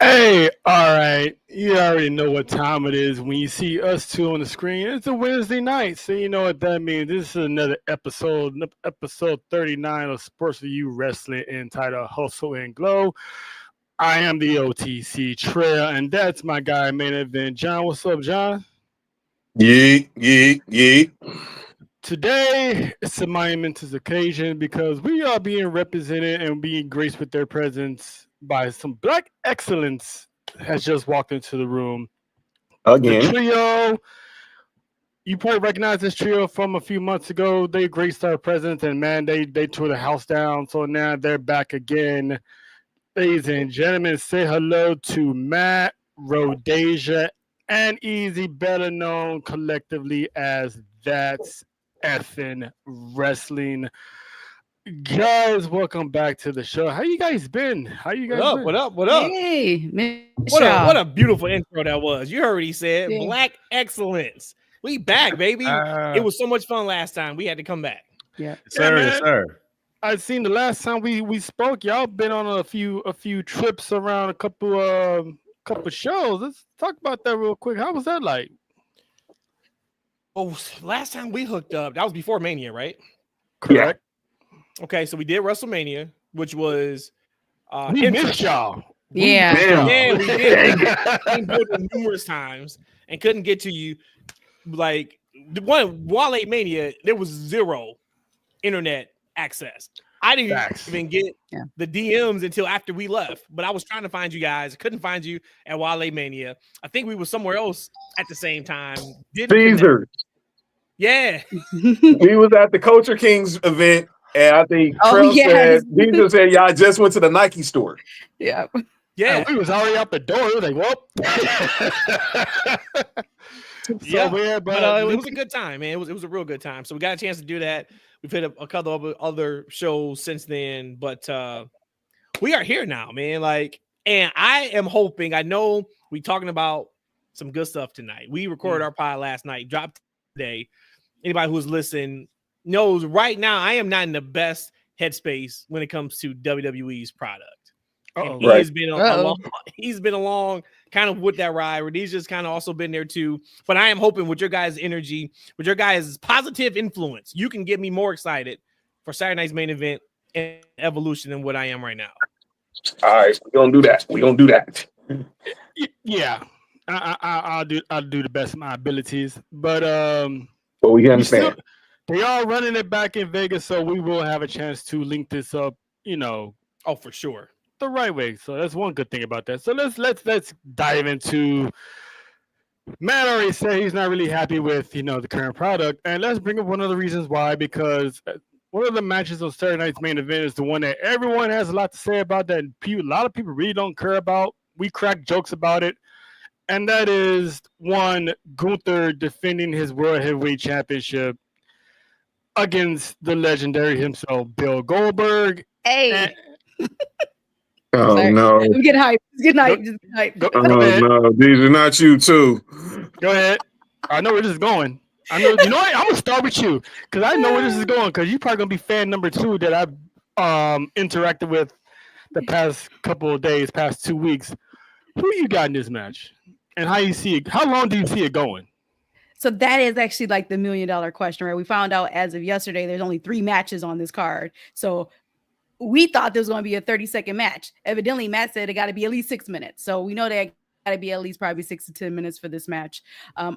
Hey, all right. You already know what time it is when you see us two on the screen. It's a Wednesday night, so you know what that means. This is another episode 39 of Sports for You Wrestling entitled Hustle and Glow. I am the OTC Trail, and that's my guy, main event. John, what's up, John? Yeah, yeah, yeah. Today, it's a momentous occasion because we are being represented and being graced with their presence by some black excellence has just walked into the room. The Again. trio, you probably recognize this trio from a few months ago. They graced our presence and man, they tore the house down. So now they're back again. Ladies and gentlemen, say hello to Matt, Rhodesia, and Easy, better known collectively as That's Effin' Wrestling. Guys, welcome back to the show. How you guys been? How you What guys up? been? What up? What up? Hey, miss What a y'all. beautiful intro that was. You already said Yeah. Black excellence. We back, baby. It was so much fun last time. We had to come back. Yeah. Yeah, man. sir. I've seen the last time we spoke, y'all been on a few trips around a couple shows. Let's talk about that real quick. How was that like? Oh, last time we hooked up, that was before Mania, right? Correct. Okay, so we did WrestleMania, which was We missed y'all. Yeah. Yeah, we did. We voted numerous times and couldn't get to you. Like the one Wale Mania, there was zero internet access. I didn't Facts. even get Yeah. the DMs until after we left. But I was trying to find you guys. Couldn't find you at Wale Mania. I think we were somewhere else at the same time. Didn't connect. Caesar. Yeah. He was at the Culture Kings event, and I think Oh, Trail yes. said, Caesar said, y'all just went to the Nike store. Yeah. Yeah. And we was already out the door. It was like, well. Yeah, weird, but it was a good time, man. It was a real good time. So we got a chance to do that. We've hit a couple of other shows since then, but we are here now, man. Like, and I am hoping. I know we talking about some good stuff tonight. We recorded our pod last night, dropped today. Anybody who's listening knows right now I am not in the best headspace when it comes to WWE's product. And he Right. has been he's been along kind of with that ride. He's just kind of also been there too. But I am hoping with your guys' energy, with your guys' positive influence, you can get me more excited for Saturday night's main event and Evolution than what I am right now. All right, we're gonna do that. We're gonna do that. Yeah. I'll do the best of my abilities. But But we we understand. still, they are running it back in Vegas, so we will have a chance to link this up, Oh, for sure. the right way. So that's one good thing about that. So let's dive into. Matt already said he's not really happy with the current product, and let's bring up one of the reasons why. Because one of the matches on Saturday night's main event is the one that everyone has a lot to say about. That a lot of people really don't care about. We crack jokes about it, and that is one Gunther defending his World Heavyweight Championship against the legendary himself, Bill Goldberg. Hey. Oh Sorry. no. I'm getting hyped. Good night. Just hype. Go Oh ahead. no. These are not you too. Go ahead. I know where this is going. I know. You know what? I'm gonna start with you because I know where this is going. Because you're probably gonna be fan number 2 that I've interacted with the past couple of days, past 2 weeks. Who you got in this match, and how you see it? How long do you see it going? So that is actually like the $1 million question, right? We found out as of yesterday, there's only 3 matches on this card. So we thought there was going to be a 30-second match. Evidently, Matt said it got to be at least 6 minutes. So we know that got to be at least probably 6 to 10 minutes for this match. I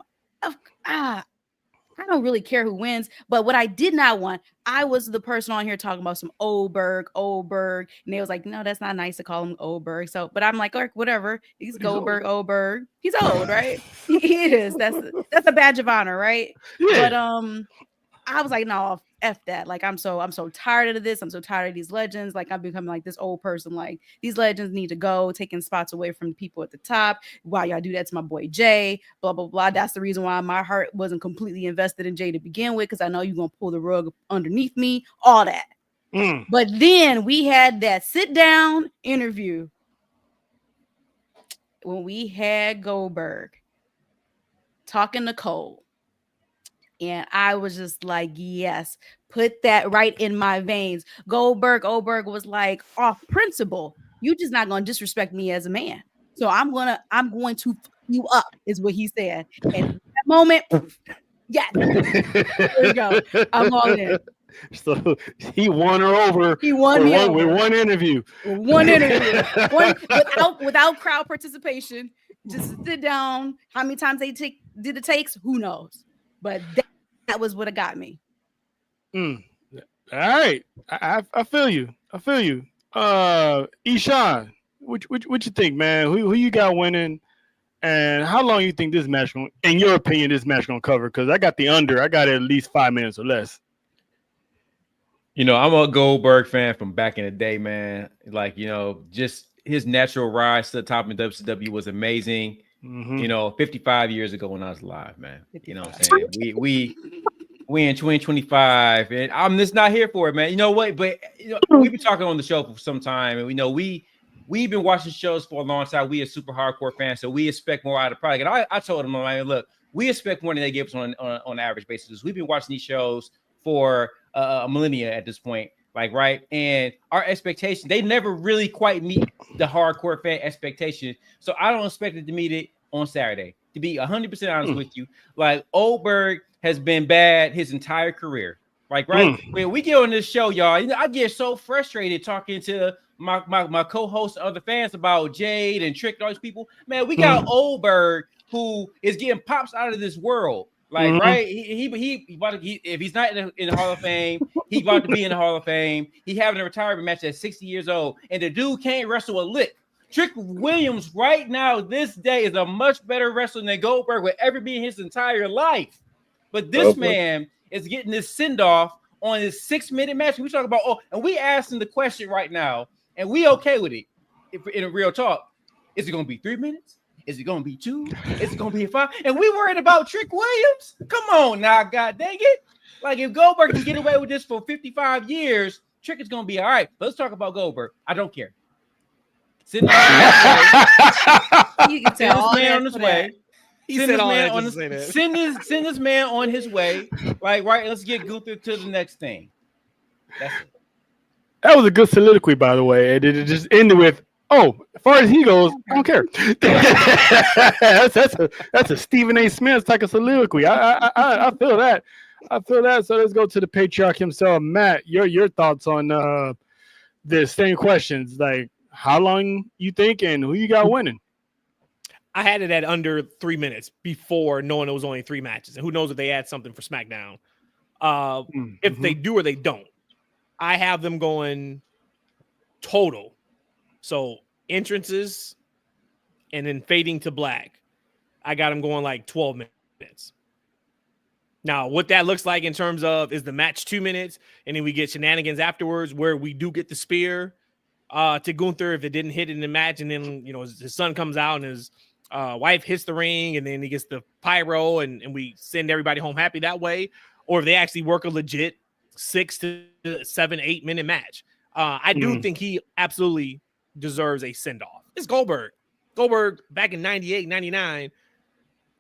don't really care who wins, but what I did not want, I was the person on here talking about some Oldberg, and they was like, no, that's not nice to call him Oldberg. So, but I'm like, whatever. He's Goldberg, Oldberg. He's old, right? He is. That's a badge of honor, right? Yeah. But I was like, no, F that. Like, I'm so tired of this. I'm so tired of these legends. Like, I'm becoming like this old person. Like, these legends need to go, taking spots away from the people at the top. Why y'all do that to my boy Jay? Blah, blah, blah. That's the reason why my heart wasn't completely invested in Jay to begin with, because I know you're going to pull the rug underneath me, all that. But then we had that sit-down interview when we had Goldberg talking to Cole. And I was just like, yes, put that right in my veins. Oldberg was like, off principle, you just not going to disrespect me as a man. So I'm going to fuck you up, is what he said. And at that moment, yeah, there we go. I'm all in. So he won her over. He won me over. With one interview. Without crowd participation. Just sit down. How many times they did the takes? Who knows? But that was what it got me. All right, I feel you. Ishan, what you think, man? Who you got winning? And how long you think this match in your opinion, this match gonna cover? Because I got the under. I got at least 5 minutes or less. I'm a Goldberg fan from back in the day, man. Like, just his natural rise to the top in WCW was amazing. 55 years ago when I was alive, man. You know what I'm saying? We in 2025, and I'm just not here for it, man. You know what? But we've been talking on the show for some time, and we know we've been watching shows for a long time. We are super hardcore fans, so we expect more out of the product. And I told them, look, we expect more than they give us on an average basis. We've been watching these shows for a millennia at this point, like, right? And our expectations, they never really quite meet the hardcore fan expectations. So I don't expect it to meet it on Saturday. To be 100% honest with you, like, Goldberg has been bad his entire career. Like, right? When we get on this show, y'all, I get so frustrated talking to my co-hosts and other fans about Jade and Trick and all these people. Man, we got Goldberg who is getting pops out of this world. Like, right? He if he's not in the Hall of Fame, he's about to be in the Hall of Fame. He having a retirement match at 60 years old, and the dude can't wrestle a lick. Trick Williams right now, this day, is a much better wrestler than Goldberg would ever be in his entire life. But this man is getting this send-off on his 6-minute match. We talk about, and we asking the question right now, and we okay with it. If in a real talk, is it going to be 3 minutes? Is it going to be 2? Is it going to be 5? And we worried about Trick Williams? Come on now, God dang it. Like, if Goldberg can get away with this for 55 years, Trick is going to be all right. Let's talk about Goldberg. I don't care. Send this man on his way. Send this man on his way. Like, right, let's get Gunther to the next thing. That's it. That was a good soliloquy, by the way. And it just ended with, as far as he goes, I don't care. that's a Stephen A. Smith type of soliloquy. I feel that. So let's go to the patriarch himself, Matt. Your thoughts on this same questions, like how long you think and who you got winning? I had it at under 3 minutes before knowing it was only 3 matches, and who knows if they add something for SmackDown. If they do or they don't, I have them going total. So entrances and then fading to black. I got them going like 12 minutes. Now, what that looks like in terms of is the match 2 minutes, and then we get shenanigans afterwards where we do get the spear to Gunther if it didn't hit in the match, and then his son comes out and his wife hits the ring, and then he gets the pyro, and we send everybody home happy that way. Or if they actually work a legit 6 to 7, 8 minute match. I do think he absolutely deserves a send-off. It's Goldberg. Goldberg back in 98, 99,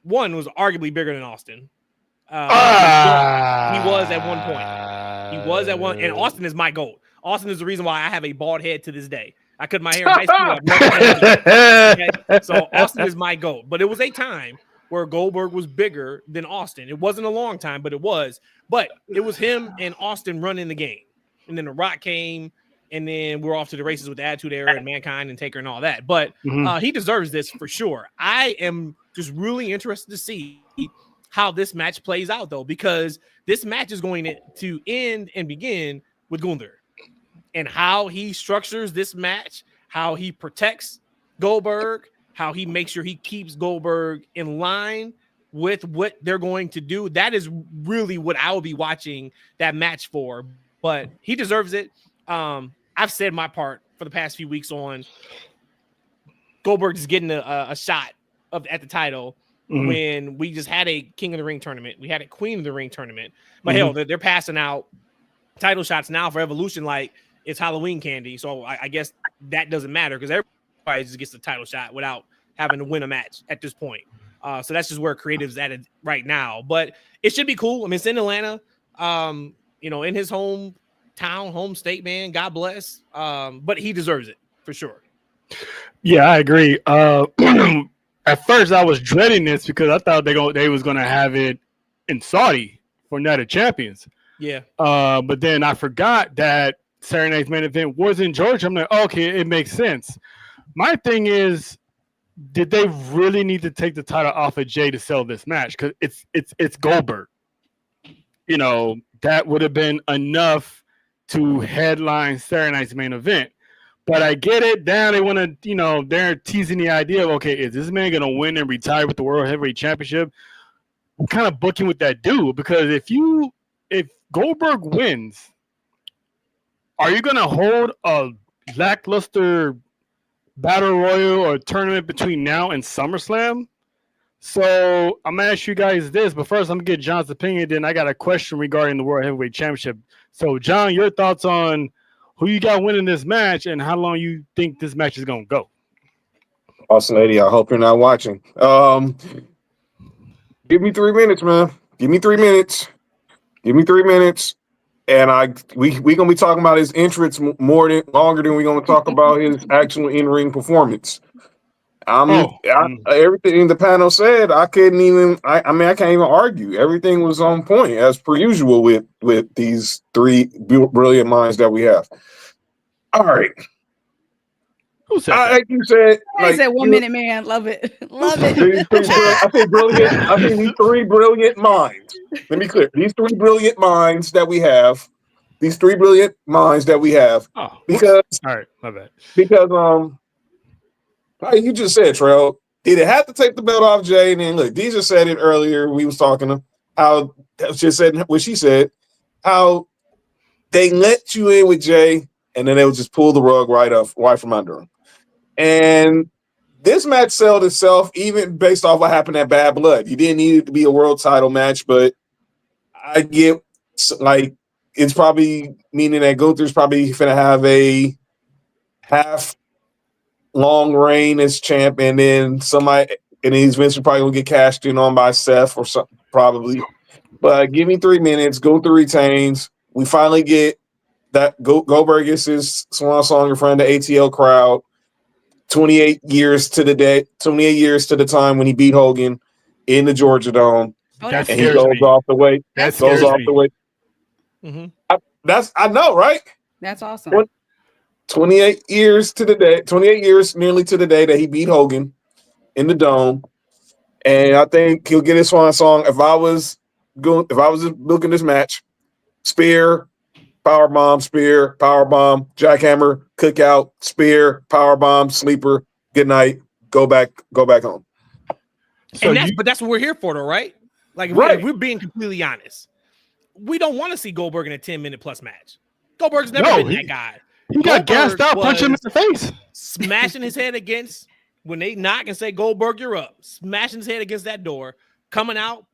was arguably bigger than Austin. He was at one point. And Austin is my GOAT. Austin is the reason why I have a bald head to this day. I cut my hair in high school. Okay? So Austin is my GOAT. But it was a time where Goldberg was bigger than Austin. It wasn't a long time, but it was. But it was him and Austin running the game. And then The Rock came, and then we're off to the races with the Attitude Era and Mankind and Taker and all that. But he deserves this for sure. I am just really interested to see how this match plays out, though, because this match is going to end and begin with Gunther. And how he structures this match, how he protects Goldberg, how he makes sure he keeps Goldberg in line with what they're going to do. That is really what I will be watching that match for. But he deserves it. I've said my part for the past few weeks on Goldberg just getting a shot at the title when we just had a King of the Ring tournament. We had a Queen of the Ring tournament. But hell, they're passing out title shots now for Evolution like it's Halloween candy. So I guess that doesn't matter because everybody just gets the title shot without having to win a match at this point. So that's just where creative's at it right now. But it should be cool. I mean, it's in Atlanta, in his home state, man. God bless. But he deserves it for sure. Yeah, I agree. At first, I was dreading this because I thought they was gonna have it in Saudi for Night of Champions. Yeah. But then I forgot that Saturday night's main event was in Georgia. I'm like, okay, it makes sense. My thing is, did they really need to take the title off of Jay to sell this match? Because it's Goldberg. You know, that would have been enough to headline Saturday night's main event. But I get it. Now they want to, you know, they're teasing the idea of, okay, is this man going to win and retire with the World Heavyweight Championship? What kind of booking would that do? Because if Goldberg wins, are you going to hold a lackluster battle royal or tournament between now and SummerSlam? So I'm going to ask you guys this, but first I'm going to get John's opinion. Then I got a question regarding the World Heavyweight Championship. So, John, your thoughts on who you got winning this match and how long you think this match is going to go? Awesome lady, I hope you're not watching. Give me 3 minutes, man. Give me 3 minutes. Give me 3 minutes. And we gonna be talking about his entrance longer than we're gonna talk about his actual in-ring performance. Everything the panel said, I can't even argue. Everything was on point as per usual with these three brilliant minds that we have. All right. Who said like you said, I said 1 minute, man. Love it. Love it. I think brilliant. I think these three brilliant minds. Let me clear. These three brilliant minds that we have. These three brilliant minds that we have. Oh, because all right, my bad. Because like you just said, Trell, did it have to take the belt off Jay? And then look, Deja said it earlier. We was talking to how she said what she said, how they let you in with Jay, and then they would just pull the rug right from under him. And this match sold itself, even based off what happened at Bad Blood. You didn't need it to be a world title match, but I get like it's probably meaning that Gunther's probably gonna have a half long reign as champ, and then he's eventually probably gonna get cashed in on by Seth or something, probably. But give me 3 minutes. Gunther retains. We finally get that Goldberg gets his swan song in front of the ATL crowd. 28 years to the time when he beat Hogan in the Georgia Dome. That and he goes off the way. That goes off the way. Mm-hmm. I know, right? That's awesome. 28 years to the day, 28 years nearly to the day that he beat Hogan in the Dome. And I think he'll get his swan song. If I was looking this match, spear, powerbomb, spear, powerbomb, jackhammer, cookout, spear, powerbomb, sleeper, good night, go back home. But that's what we're here for, though, right? Like, right. We're being completely honest. We don't want to see Goldberg in a 10-minute plus match. Goldberg's never been that guy. He got gassed out, punch him in the face, smashing his head against when they knock and say Goldberg, you're up. Smashing his head against that door, coming out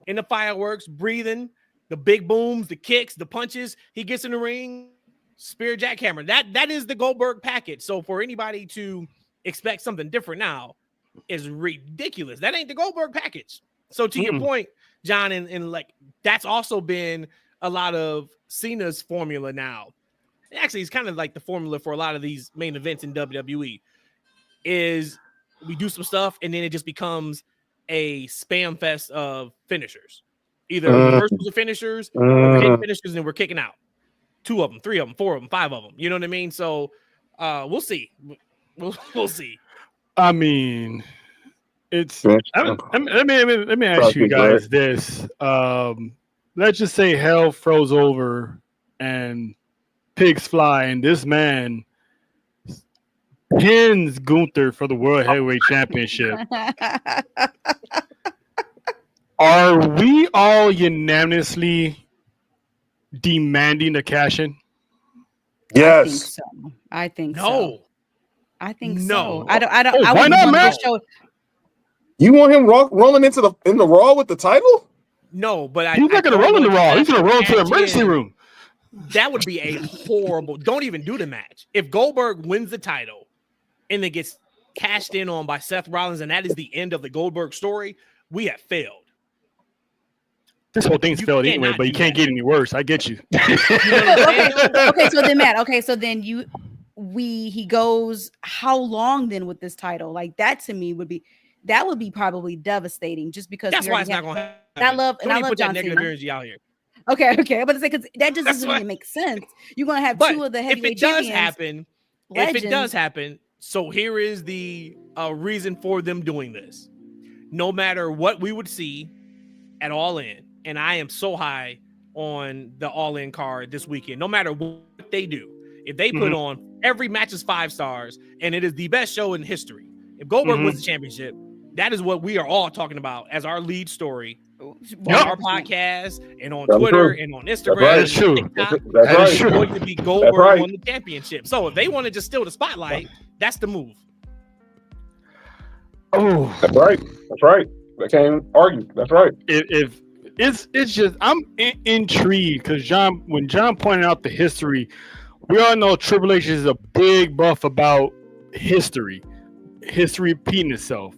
in the fireworks, breathing. The big booms, the kicks, the punches, he gets in the ring, spear, jackhammer. That is the Goldberg package. So for anybody to expect something different now is ridiculous. That ain't the Goldberg package. So to your point, John, and like that's also been a lot of Cena's formula now. Actually, it's kind of like the formula for a lot of these main events in WWE is we do some stuff and then it just becomes a spam fest of finishers. Either reversals of finishers, or we're hitting finishers and we're kicking out. 2 of them, 3 of them, 4 of them, 5 of them. You know what I mean? So we'll see. We'll see. I mean, it's. Let me ask you guys this. Let's just say hell froze over and pigs fly, and this man pins Gunther for the World Heavyweight Championship. Are we all unanimously demanding the cash in? Yes. I think so. No. I think so. No. I don't. Oh, why not, man? You want him rolling in the Raw with the title? No, but he's not going to roll in the Raw. He's going to roll into the emergency room. That would be a horrible. Don't even do the match. If Goldberg wins the title and then gets cashed in on by Seth Rollins, and that is the end of the Goldberg story, we have failed. This whole thing's failed anyway, but you can't get any worse. I get you. Okay, so then Matt. Okay, so then he goes how long then with this title? Like that to me would be probably devastating just because That's we why it's already not have. gonna happen. I love put that John negative Cena. energy out here. Okay, I'm about to say because that just That's doesn't why- even make sense. You're gonna have But two of the if heavyweight it does champions. happen, so here is the reason for them doing this. No matter what we would see at All In, and I am so high on the All In card this weekend. No matter what they do, if they put on every match is 5 stars, and it is the best show in history. If Goldberg wins the championship, that is what we are all talking about as our lead story. On our podcast and on Twitter and on Instagram. That's true. TikTok, That's it's right. going to be Goldberg right. won the championship. So if they want to just steal the spotlight, that's the move. Oh, That's right. That's right. I can't argue. That's right. if it's just I'm intrigued because when John pointed out the history, we all know Triple H is a big buff about history repeating itself.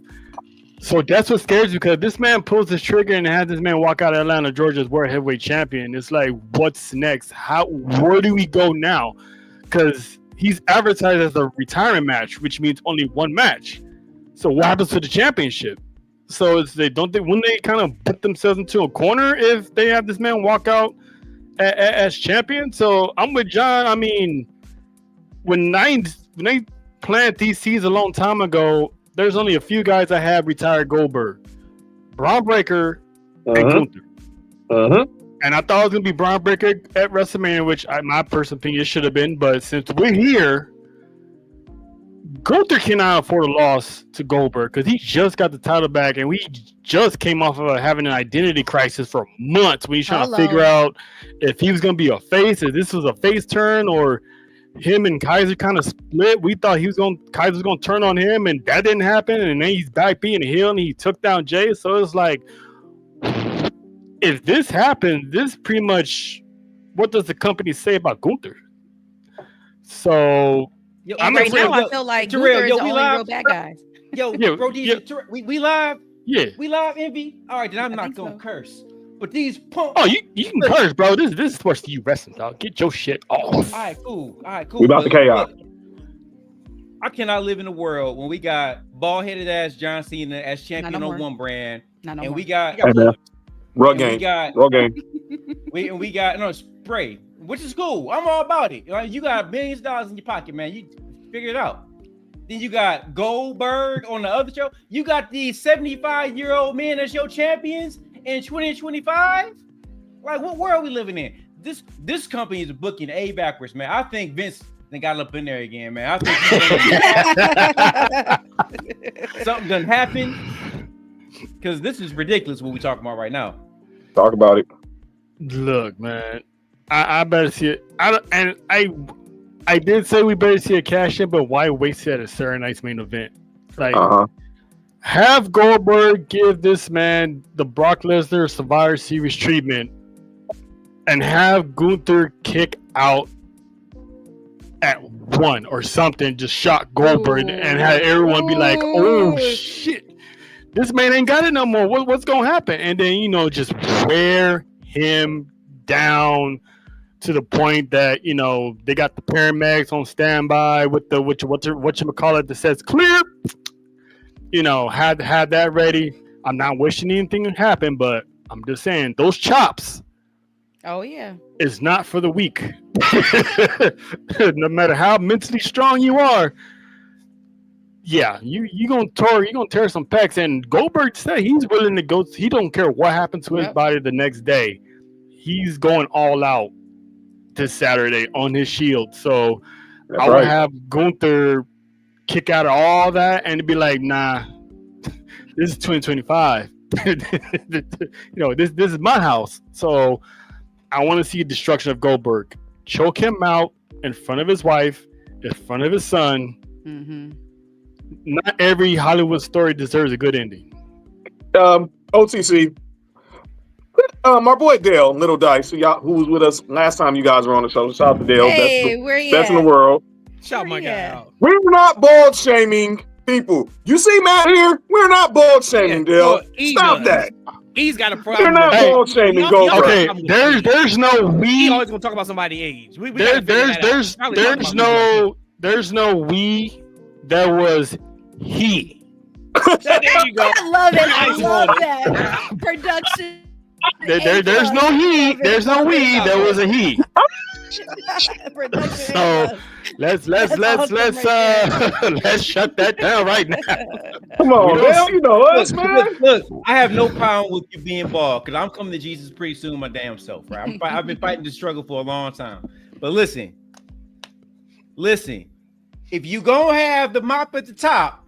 So that's what scares me because this man pulls his trigger and has this man walk out of Atlanta, Georgia as world heavyweight champion. It's like, what's next? Where do we go now? Because he's advertised as a retirement match, which means only one match. So what happens to the championship? So wouldn't they kind of put themselves into a corner if they have this man walk out as champion? So I'm with John. I mean, when they planted these seeds a long time ago, there's only a few guys that have retired Goldberg. Braun Breaker and Gunther. And I thought it was going to be Braun Breaker at WrestleMania, which my personal opinion it should have been. But since we're here, Gunther cannot afford a loss to Goldberg because he just got the title back and we just came off of having an identity crisis for months when he's trying to figure out if he was going to be a face, if this was a face turn or him and Kaiser kind of split. We thought Kaiser was going to turn on him and that didn't happen. And then he's back being a heel and he took down Jay. So it's like, if this happens, this pretty much, what does the company say about Gunther? So I'm right now. I feel like Gunther is the only real bad guy. Bro, we live. Yeah, we live. Envy. All right, then I'm not gonna curse. But these punks. Oh, you can curse, bro. This is sports to you wrestling, dog. Get your shit off. All right, cool. We about the chaos. I cannot live in a world when we got bald-headed ass John Cena as champion on one brand, and we got rug game. We got Spray, which is cool. I'm all about it. Like, you got millions of dollars in your pocket, man. You figure it out. Then you got Goldberg on the other show. You got these 75-year-old men as your champions in 2025. Like, what world are we living in? This company is booking A backwards, man. I think Vince got up in there again, man. I think something done happened because this is ridiculous what we talking about right now. Talk about it. Look, man, I better see it. I did say we better see a cash in, but why waste it at a Saturday night's main event? Like, have Goldberg give this man the Brock Lesnar Survivor Series treatment, and have Gunther kick out at 1 or something, just shock Goldberg and have everyone be like, "Oh shit, this man ain't got it no more. What's gonna happen?" And then just wear him down to the point that they got the paramedics on standby with the whatchamacallit that says clear. Had that ready. I'm not wishing anything to happen, but I'm just saying those chops. Oh yeah, is not for the weak. No matter how mentally strong you are, yeah, you gonna tear some pecs. And Goldberg said he's willing to go. He don't care what happens to his body the next day. He's going all out this Saturday on his Shield. So I would have Gunther kick out of all that and be like, nah, this is 2025. This is my house. So I want to see a destruction of Goldberg. Choke him out in front of his wife, in front of his son. Not every Hollywood story deserves a good ending. OTC. My boy Dale, Little Dice, who was with us last time you guys were on the show. Shout out to Dale. Hey, best in the world. Shout my guy out. We're not bald shaming people. You see Matt here? We're not bald shaming, Dale. Stop that. He's got a problem. We're not bald shaming, Goldberg. Okay, there's no we. He always gonna talk about somebody's age. there's no we, there was he. There you go. I love it. I Nice love one. that production. There's no he, there's no we, there was a he. Production. So let's awesome let's shut that down right now. Come We on, don't man. You know us, man. Look, I have no problem with you being bald because I'm coming to Jesus pretty soon my damn self, right? I've been fighting this struggle for a long time. But listen, if you gonna have the mop at the top,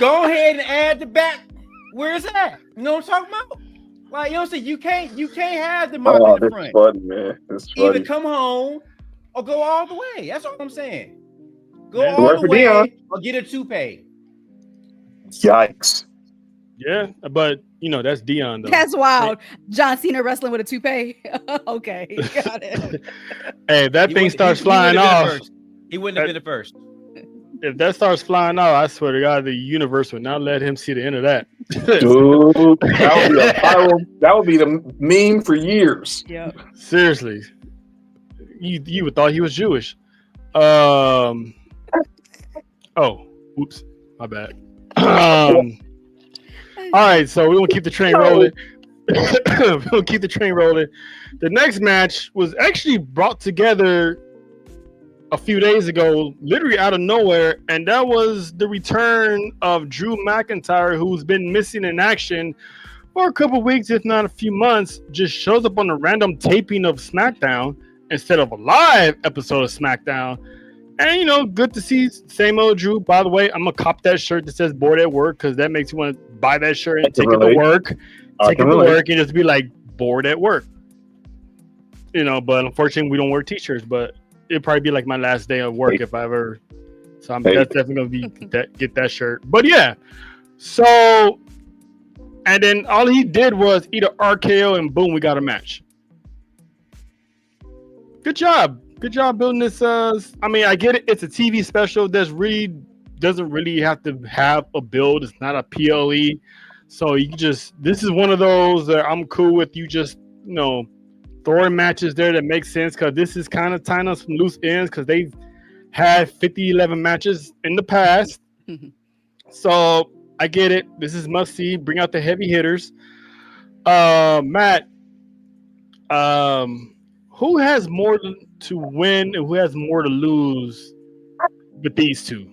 go ahead and add the back where it's at. You know what I'm talking about? Like, you know what I'm saying? You can't have the mop Oh, in the that's front. funny, man. That's Either funny. come home or go all the way. That's all I'm saying. Go Yeah. all Work the for way Dion. or get a toupee. Yikes. Yeah, but you know that's Dion though. That's wild. John Cena wrestling with a toupee. Okay, got it. Hey, if that He thing wouldn't- starts he wouldn't flying have been the off. first. He wouldn't have been the first. If that starts flying off, I swear to God, the universe would not let him see the end of that. Dude, that would be a viral. That would be the meme for years. Yeah. Seriously, you would thought he was Jewish. Oh, oops, my bad. All right, so we're gonna keep the train rolling. We're gonna keep the train rolling. The next match was actually brought together a few days ago, literally out of nowhere, and that was the return of Drew McIntyre, who's been missing in action for a couple weeks, if not a few months. Just shows up on a random taping of SmackDown instead of a live episode of SmackDown. And you know, good to see same old Drew. By the way, I'm gonna cop that shirt that says "Bored at Work" because that makes you want to buy that shirt and take it to work, and just be like bored at work. You know, but unfortunately, we don't wear t-shirts. But it'd probably be like my last day of work if I ever. So that's definitely gonna be get that shirt. But yeah, so and then all he did was eat an RKO and boom, we got a match. Good job building this. I mean, I get it. It's a TV special. Doesn't really have to have a build. It's not a PLE. So you just, this is one of those that I'm cool with. You just, you know, throwing matches there that make sense because this is kind of tying up some loose ends because they've had 50-11 matches in the past. So I get it. This is must see. Bring out the heavy hitters. Matt, who has more to win and who has more to lose with these two?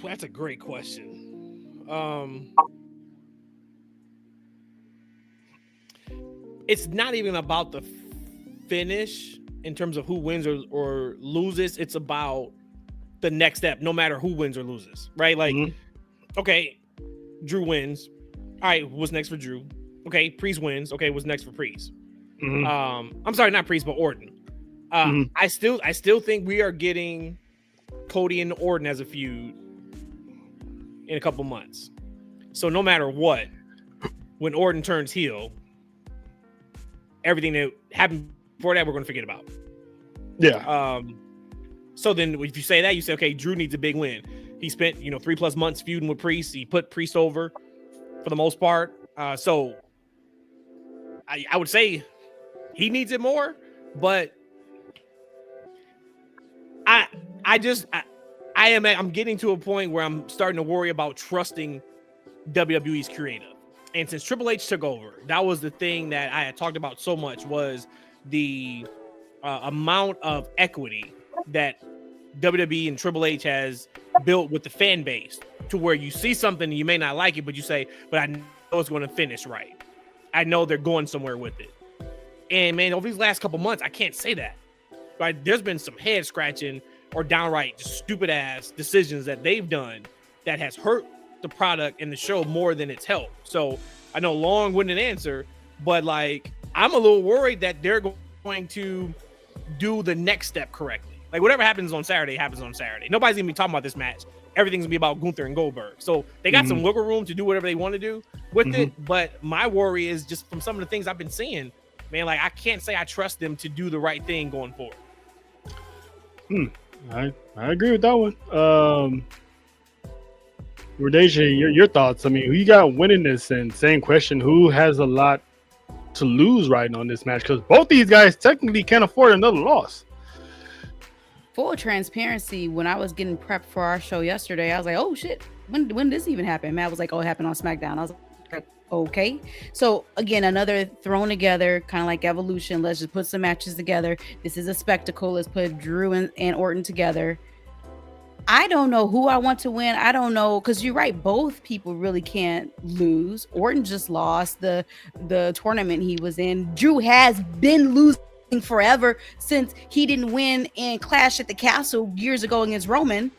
That's a great question. It's not even about the finish in terms of who wins or loses. It's about the next step, no matter who wins or loses, right? Like, okay, Drew wins. All right, what's next for Drew? Okay, Priest wins. Okay, what's next for Priest? I'm sorry, not Priest, but Orton. I still think we are getting Cody and Orton as a feud in a couple months. So no matter what, when Orton turns heel, everything that happened before that we're going to forget about. Yeah. So then if you say that, you say, okay, Drew needs a big win. He spent 3+ months feuding with Priest. He put Priest over for the most part. So I would say he needs it more, but I'm getting to a point where I'm starting to worry about trusting WWE's creative. And since Triple H took over, that was the thing that I had talked about so much, was the amount of equity that WWE and Triple H has built with the fan base, to where you see something and you may not like it, but you say, but I know it's going to finish right. I know they're going somewhere with it. And man, over these last couple months, I can't say that. Right? There's been some head scratching or downright stupid ass decisions that they've done that has hurt the product and the show more than it's helped. So I know long-winded answer, but like, I'm a little worried that they're going to do the next step correctly. Like, whatever happens on Saturday happens on Saturday. Nobody's gonna be talking about this match. Everything's gonna be about Gunther and Goldberg. So they got some wiggle room to do whatever they want to do with it. But my worry is just from some of the things I've been seeing, man, like, I can't say I trust them to do the right thing going forward. I agree with that one. Radeja, your thoughts? I mean, who you got winning this? And same question, who has a lot to lose right now in this match? Because both these guys technically can't afford another loss. Full transparency, when I was getting prepped for our show yesterday, I was like, oh shit, when did this even happen? Matt was like, oh, it happened on SmackDown. I was like, okay. So again, another thrown together, kind of like Evolution. Let's just put some matches together. This is a spectacle. Let's put Drew and Orton together. I don't know who I want to win. I don't know, because you're right. Both people really can't lose. Orton just lost the tournament he was in. Drew has been losing forever since he didn't win in Clash at the Castle years ago against Roman.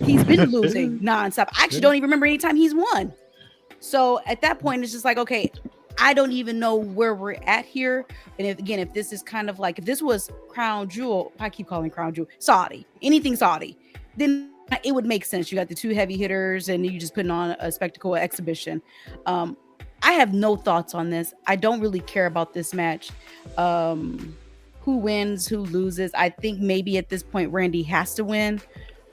He's been losing nonstop. I actually don't even remember any time he's won. So at that point, it's just like, okay, I don't even know where we're at here. And if this is kind of like, if this was Crown Jewel, I keep calling Crown Jewel Saudi, anything Saudi, then it would make sense. You got the two heavy hitters and you just putting on a spectacle exhibition. I have no thoughts on this. I don't really care about this match. Who wins, who loses. I think maybe at this point, Randy has to win.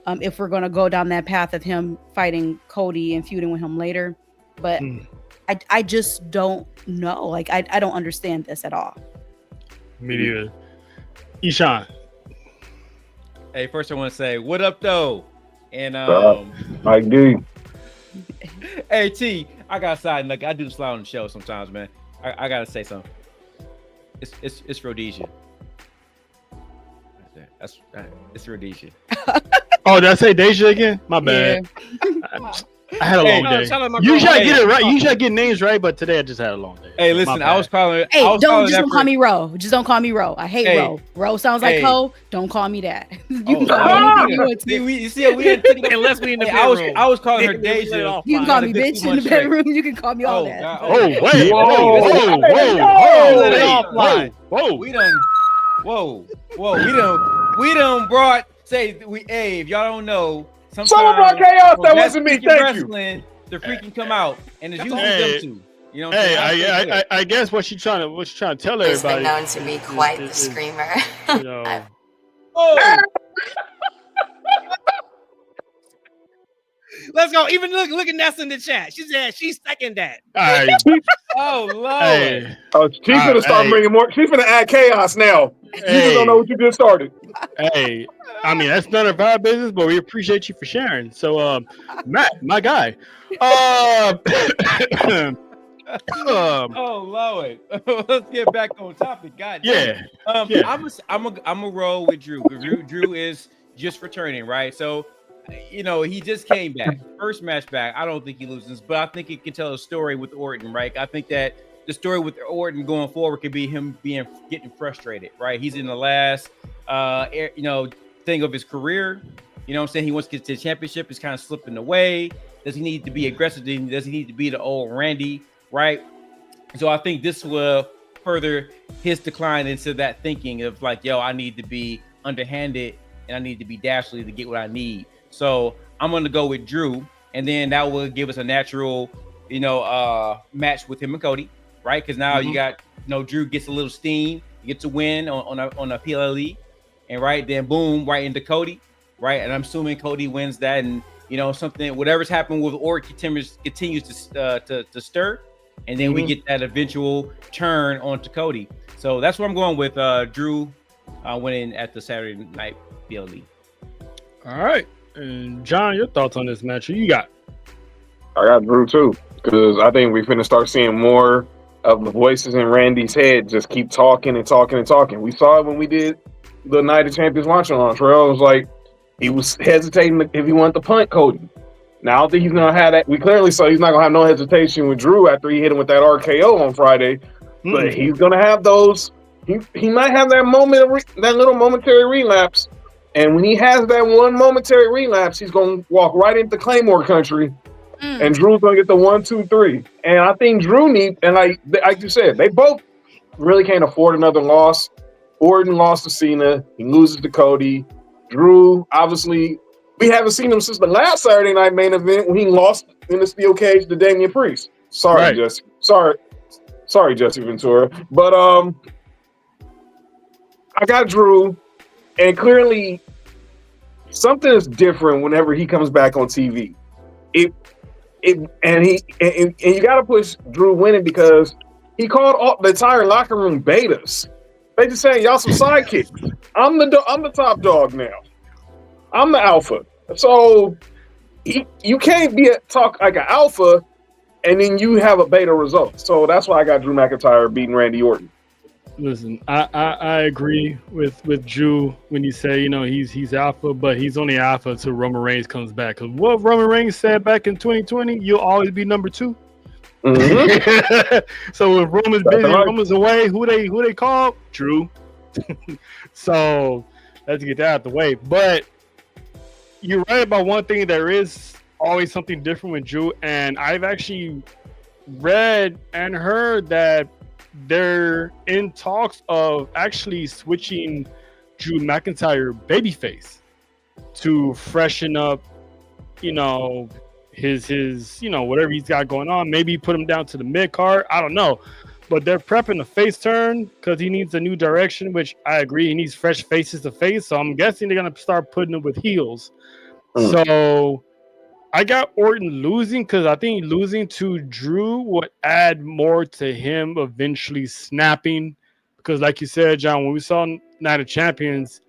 If we're going to go down that path of him fighting Cody and feuding with him later. But I just don't know. Like, I don't understand this at all. Me neither. Ishan. Hey, first I want to say, what up, though? And Mike D. Hey, T, I got side. Like, I do the slide on the show sometimes, man. I got to say something. It's Rhodesia. It's Rhodesia. Oh, did I say Deja again? My bad. Yeah. I had a long day. Usually I get it right. Usually I get names right, but today I just had a long day. Hey, listen, I was calling. Hey, don't call me Ro. Just don't call me Ro. I hate Ro. Ro sounds like Ho. Don't call me that. You can call me anything you want to. You see, we didn't Unless we in the bedroom. I was calling her Deja. You can call me bitch in the bedroom. You can call me all that. Oh, wait. Whoa. We done brought. Hey, if y'all don't know. Someone brought chaos. That wasn't me. Thank you. The freaking come out, and it's usually them two. You know. Hey, I guess what she's trying to tell everybody. He's been known to be quite the screamer. You know. Oh. Let's go. Even look at Nessa in the chat. She said she's second that. All right. Oh Lord. Hey. Oh, she's gonna start bringing more. She's gonna add chaos now. You just don't know what you just started. Hey, I mean, that's none of our business, but we appreciate you for sharing. So, Matt, my guy. Oh Lord. Let's get back on topic. God. Yeah. I'm a roll with Drew. Drew is just returning, right? So, you know, he just came back. First match back. I don't think he loses, but I think he can tell a story with Orton, right? I think that the story with Orton going forward could be him getting frustrated, right? He's in the last thing of his career. You know what I'm saying? He wants to get to the championship. He's kind of slipping away. Does he need to be aggressive? Does he need to be the old Randy, right? So I think this will further his decline into that thinking of like, yo, I need to be underhanded and I need to be dastardly to get what I need. So I'm going to go with Drew, and then that will give us a natural, match with him and Cody, right? Because now you got, Drew gets a little steam, he gets a win on a PLE, and right then, boom, right into Cody, right? And I'm assuming Cody wins that, and whatever's happened with Orton continues to stir, and then we get that eventual turn onto Cody. So that's what I'm going with. Drew winning at the Saturday night PLE. All right. And John, your thoughts on this match? Who you got? I got Drew too, because I think we're finna start seeing more of the voices in Randy's head just keep talking and talking and talking. We saw it when we did the Night of Champions launch on Trail. It was like he was hesitating if he wanted to punt Cody. Now I don't think he's gonna have that. We clearly saw he's not gonna have no hesitation with Drew after he hit him with that RKO on Friday. But he's gonna have those. He might have that moment, that little momentary relapse. And when he has that one momentary relapse, he's going to walk right into Claymore country. And Drew's going to get the 1, 2, 3. And I think Drew and like you said, they both really can't afford another loss. Orton lost to Cena. He loses to Cody. Drew, obviously, we haven't seen him since the last Saturday night main event when he lost in the steel cage to Damian Priest. Sorry, Jesse. Sorry, Jesse Ventura. But I got Drew. And clearly, something is different whenever he comes back on TV. And you got to push Drew winning because he called all the entire locker room betas. They just saying y'all some sidekicks. I'm the top dog now. I'm the alpha. So you can't talk like an alpha and then you have a beta result. So that's why I got Drew McIntyre beating Randy Orton. Listen, I agree with Drew when you say, you know, he's alpha, but he's only alpha until Roman Reigns comes back. Because what Roman Reigns said back in 2020, you'll always be number 2. Mm-hmm. So if Roman's busy, Roman's away, who they call? Drew. So let's get that out the way. But you're right about one thing. There is always something different with Drew, and I've actually read and heard that they're in talks of actually switching Drew McIntyre babyface to freshen up, you know, his you know, whatever he's got going on. Maybe put him down to the mid card. I don't know, but they're prepping a face turn because he needs a new direction, which I agree. He needs fresh faces to face. So I'm guessing they're gonna start putting him with heels. So I got Orton losing because I think losing to Drew would add more to him eventually snapping. Because like you said, John, when we saw Night of Champions,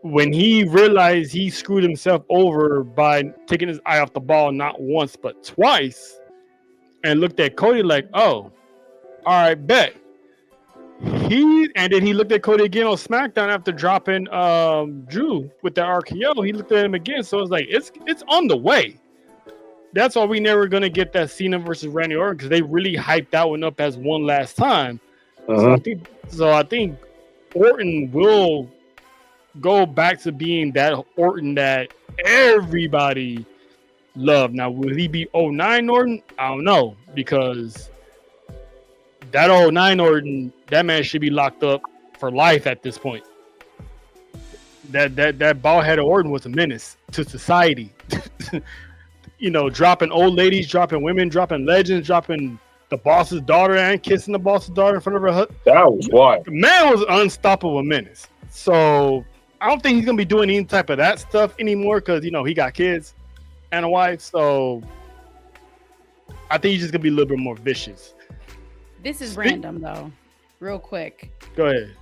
when he realized he screwed himself over by taking his eye off the ball not once but twice, and looked at Cody like, oh, all right, bet. And then he looked at Cody again on SmackDown after dropping Drew with the RKO. He looked at him again, so it's like it's on the way. That's why we never gonna get that Cena versus Randy Orton because they really hyped that one up as one last time. So I think Orton will go back to being that Orton that everybody loved. Now, will he be 09 Orton? I don't know, because that 09 Orton, that man should be locked up for life at this point. That bald-headed Orton was a menace to society. You know, dropping old ladies, dropping women, dropping legends, dropping the boss's daughter and kissing the boss's daughter in front of her husband. That was wild. The man was an unstoppable menace. So I don't think he's gonna be doing any type of that stuff anymore because, you know, he got kids and a wife. So I think he's just gonna be a little bit more vicious. This is random though, real quick. Go ahead.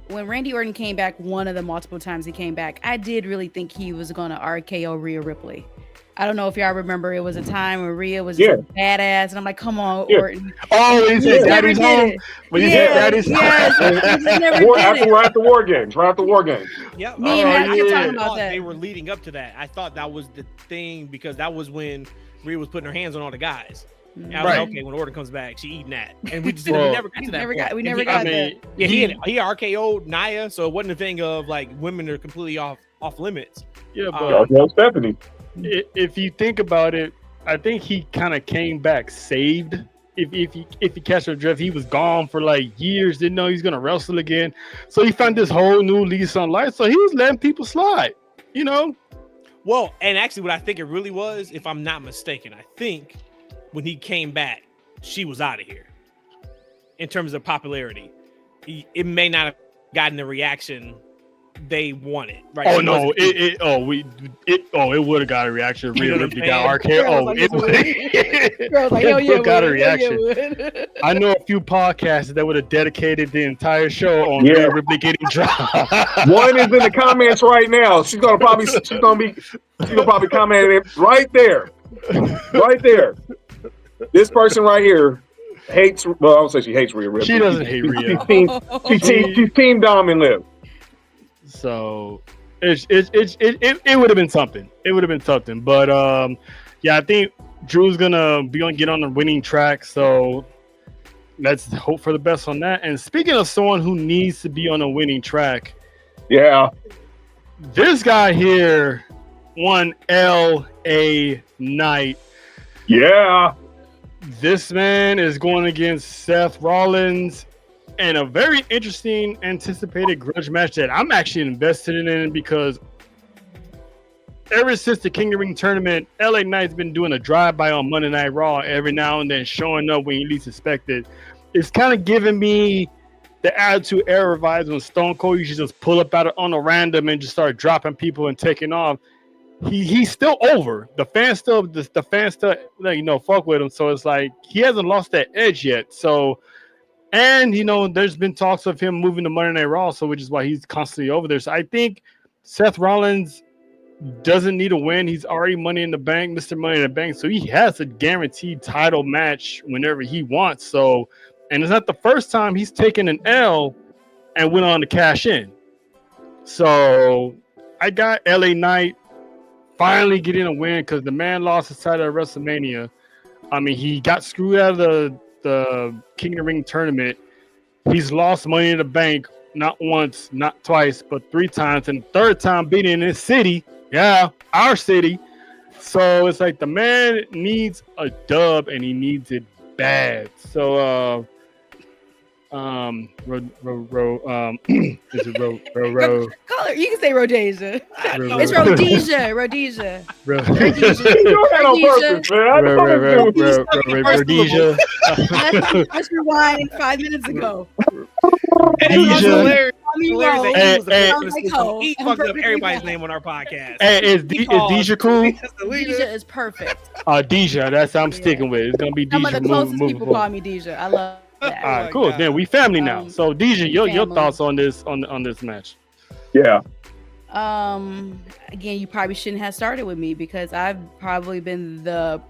When Randy Orton came back, one of the multiple times he came back, I did really think he was gonna RKO Rhea Ripley. I don't know if y'all remember, it was a time when Rhea was just badass, and I'm like, come on, Orton. Oh, he said Daddy's home. When he said Daddy's home. After War Games. Right after War Games. Yep. Me and Matt kept talking about that. They were leading up to that. I thought that was the thing because that was when Rhea was putting her hands on all the guys. And I was like, okay, when Orton comes back, she eating that. And we just we never got to that. We never got that. Yeah, he RKO'd Nia, so it wasn't a thing of like women are completely off limits. Yeah, but Stephanie. If you think about it, I think he kind of came back saved. If you catch your drift, he was gone for like years, didn't know he was gonna wrestle again. So he found this whole new lease on life. So he was letting people slide, you know. Well, and actually, what I think it really was, if I'm not mistaken, I think when he came back, she was out of here. In terms of popularity, it may not have gotten the reaction they wanted, right? Oh no! It would have got a reaction. Rhea Ripley got RKO. It would got a reaction. I know a few podcasts that would have dedicated the entire show on Rhea Ripley getting dropped. One is in the comments right now. She's gonna probably comment it right there. This person right here hates. Well, I would say she hates Rhea Ripley. She doesn't hate Rhea. She's Team Dom and Liv. So it would have been something. It would have been something. But I think Drew's gonna get on the winning track. So let's hope for the best on that. And speaking of someone who needs to be on a winning track, this guy here won LA Knight. Yeah. This man is going against Seth Rollins in a very interesting, anticipated grudge match that I'm actually invested in because ever since the King of the Ring tournament, LA Knight's been doing a drive-by on Monday Night Raw every now and then, showing up when you least expect it. It's kind of giving me the Attitude Era vibes when Stone Cold used to just pull up on a random and just start dropping people and taking off. He's still over. The fans still fuck with him. So it's like he hasn't lost that edge yet. So, and there's been talks of him moving to Monday Night Raw, so which is why he's constantly over there. So I think Seth Rollins doesn't need a win. He's already Money in the Bank, Mr. Money in the Bank. So he has a guaranteed title match whenever he wants. So, and it's not the first time he's taken an L and went on to cash in. So I got LA Knight finally getting a win because the man lost his title at WrestleMania. I mean, he got screwed out of the King of the Ring tournament. He's lost Money in the Bank not once, not twice, but 3 times, and the third time being in this city. Yeah, our city. So it's like the man needs a dub and he needs it bad. So is it Call her. You can say Rhodesia. Ro- It's Ro- Rhodesia. Rhodesia. You had on purpose, man. Rhodesia. Let's rewind 5 minutes ago. And it was Deja. hilarious. Hey, Hilarious that hey, he was the he fucked up everybody's name on our podcast. Hey, is Deja cool? Deja is perfect. Deja, that's I'm sticking with. It's gonna be Some of Deja. the closest moving people forward. call me Deja. I love that. All right, my cool. God. Then we family now. So Deja, your family. thoughts on this on this match? Yeah. Again, you probably shouldn't have started with me because I've probably been the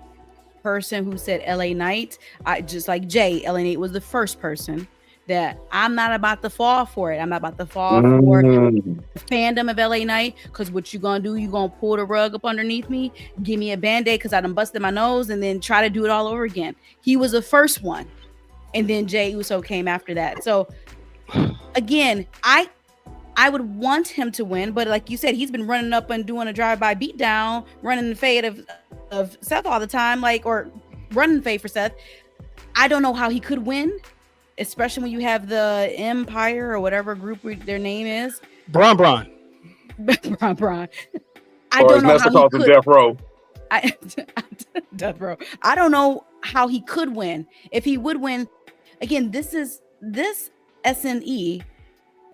person who said LA Knight. I just like Jay, LA Knight was the first person that I'm not about to fall for it. I'm not about to fall for the fandom of LA Knight because what you gonna do? You gonna pull the rug up underneath me, give me a band-aid because I done busted my nose, and then try to do it all over again. He was the first one, and then Jay Uso came after that. So again, I would want him to win, but like you said, he's been running up and doing a drive-by beatdown, running the fade of Seth all the time, or running fade for Seth. I don't know how he could win, especially when you have the Empire or whatever group their name is. Braun. Braun. I Or don't as know Master how calls he him, could. Death Row. Death Row. I don't know how he could win. If he would win, again, this SNE.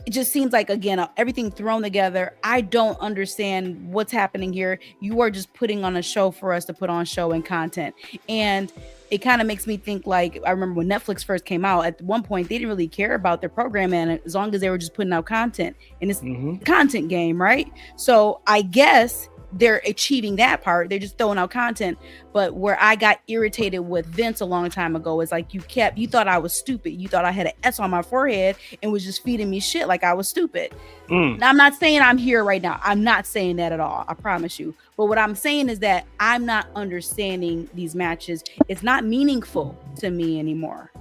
It just seems like, again, everything thrown together. I don't understand what's happening here. You are just putting on a show for us to put on show and content. And it kind of makes me think like, I remember when Netflix first came out, at one point, they didn't really care about their programming as long as they were just putting out content. And it's a content game, right? So I guess they're achieving that part. They're just throwing out content. But where I got irritated with Vince a long time ago is like, you thought I was stupid. You thought I had an S on my forehead and was just feeding me shit like I was stupid. Now, I'm not saying I'm here right now. I'm not saying that at all. I promise you. But what I'm saying is that I'm not understanding these matches. It's not meaningful to me anymore.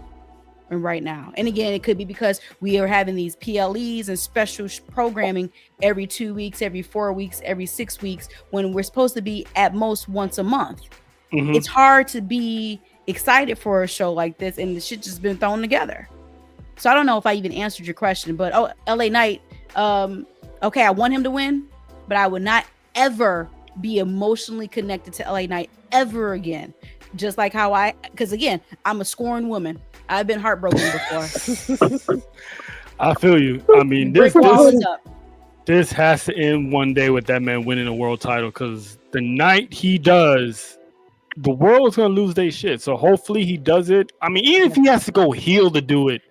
And right now, and again, it could be because we are having these PLEs and special programming every 2 weeks, every 4 weeks, every 6 weeks, when we're supposed to be at most once a month. It's hard to be excited for a show like this, and the shit just been thrown together. So I don't know if I even answered your question, but LA Knight, okay, I want him to win, but I would not ever be emotionally connected to LA Knight ever again. Just like how because again, I'm a scorned woman. I've been heartbroken before. I feel you. I mean, this has to end one day with that man winning a world title, because the night he does, the world's gonna lose their shit. So hopefully he does it. I mean, even if he has to go heel to do it,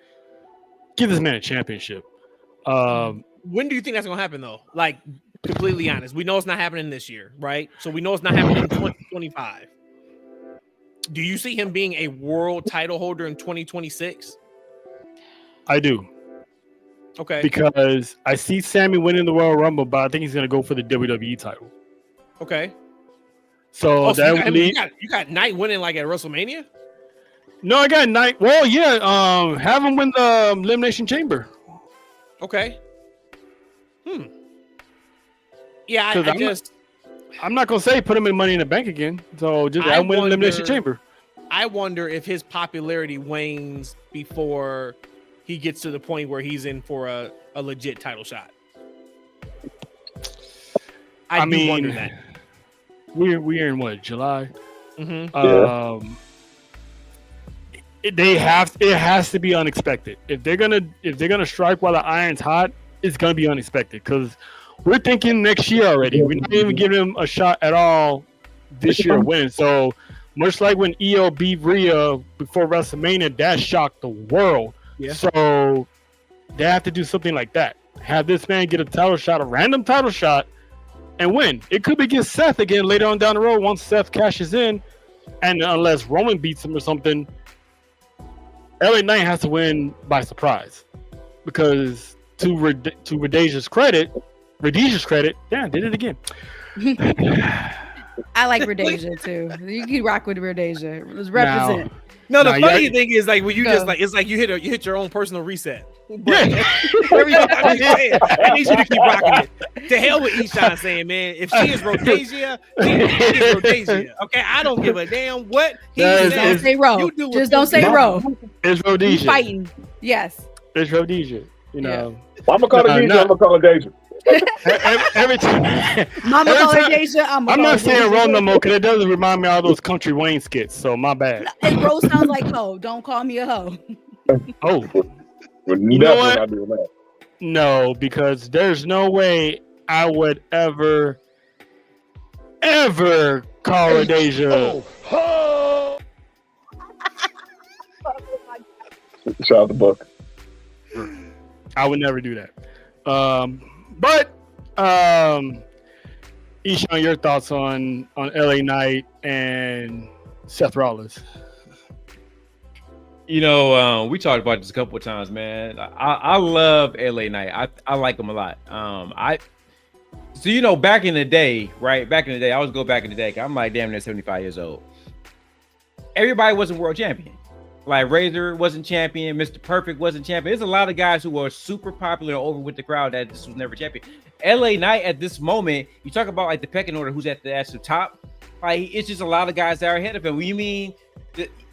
give this man a championship. When do you think that's gonna happen though? Like, completely honest, we know it's not happening this year, right? So we know it's not happening in 2025. Do you see him being a world title holder in 2026? I do. Okay. Because I see Sammy winning the Royal Rumble, but I think he's gonna go for the WWE title. Okay. So you got Knight winning like at WrestleMania? No, I got Knight. Well, yeah. Have him win the Elimination Chamber. Okay. Yeah, I'm not gonna say put him in Money in the Bank again. So just have him win Elimination Chamber. I wonder if his popularity wanes before he gets to the point where he's in for a legit title shot. I mean, wonder that. We're in what, July? Mm-hmm. It has to be unexpected. If they're gonna strike while the iron's hot, it's gonna be unexpected, because we're thinking next year already. We're not even giving him a shot at all this year to win. So much like when EO beat Rhea before WrestleMania, that shocked the world. Yeah. So they have to do something like that. Have this man get a title shot, a random title shot, and win. It could be against Seth again later on down the road once Seth cashes in, and unless Roman beats him or something, LA Knight has to win by surprise because to Rhodesia's credit, damn, did it again. I like Rhodesia too. You can rock with Rhodesia. Let's represent. No, the funny thing is like when you just like it's like you hit your own personal reset. But every time you say it, I need you to keep rocking it. To hell with Ishan saying, man, if she is Rhodesia, she is Rhodesia. Okay, I don't give a damn what he says. Don't say Ro. Just don't say Ro. It's Rhodesia. Fighting. Yes. It's Rhodesia. You know. Yeah. I'm gonna call it Deja. I'm gonna call it Deja. Every time, Mama call her Deja. I'm not saying Ro no more because it doesn't remind me of all those Country Wayne skits. So my bad. And Ro sounds like hoe. Don't call me a hoe. Oh, You know what? No, because there's no way I would ever call her Deja. Shout out the book. I would never do that. But Ishan, your thoughts on LA Knight and Seth Rollins? You know, we talked about this a couple of times, man. I love LA Knight. I like him a lot. So you know, back in the day, right? Back in the day, I always go back in the day. I'm like damn near 75 years old. Everybody wasn't world champion. Like Razor wasn't champion, Mr. Perfect wasn't champion. There's a lot of guys who were super popular over with the crowd that this was never champion. LA Knight at this moment, you talk about like the pecking order, who's at the top. Like it's just a lot of guys that are ahead of him. You mean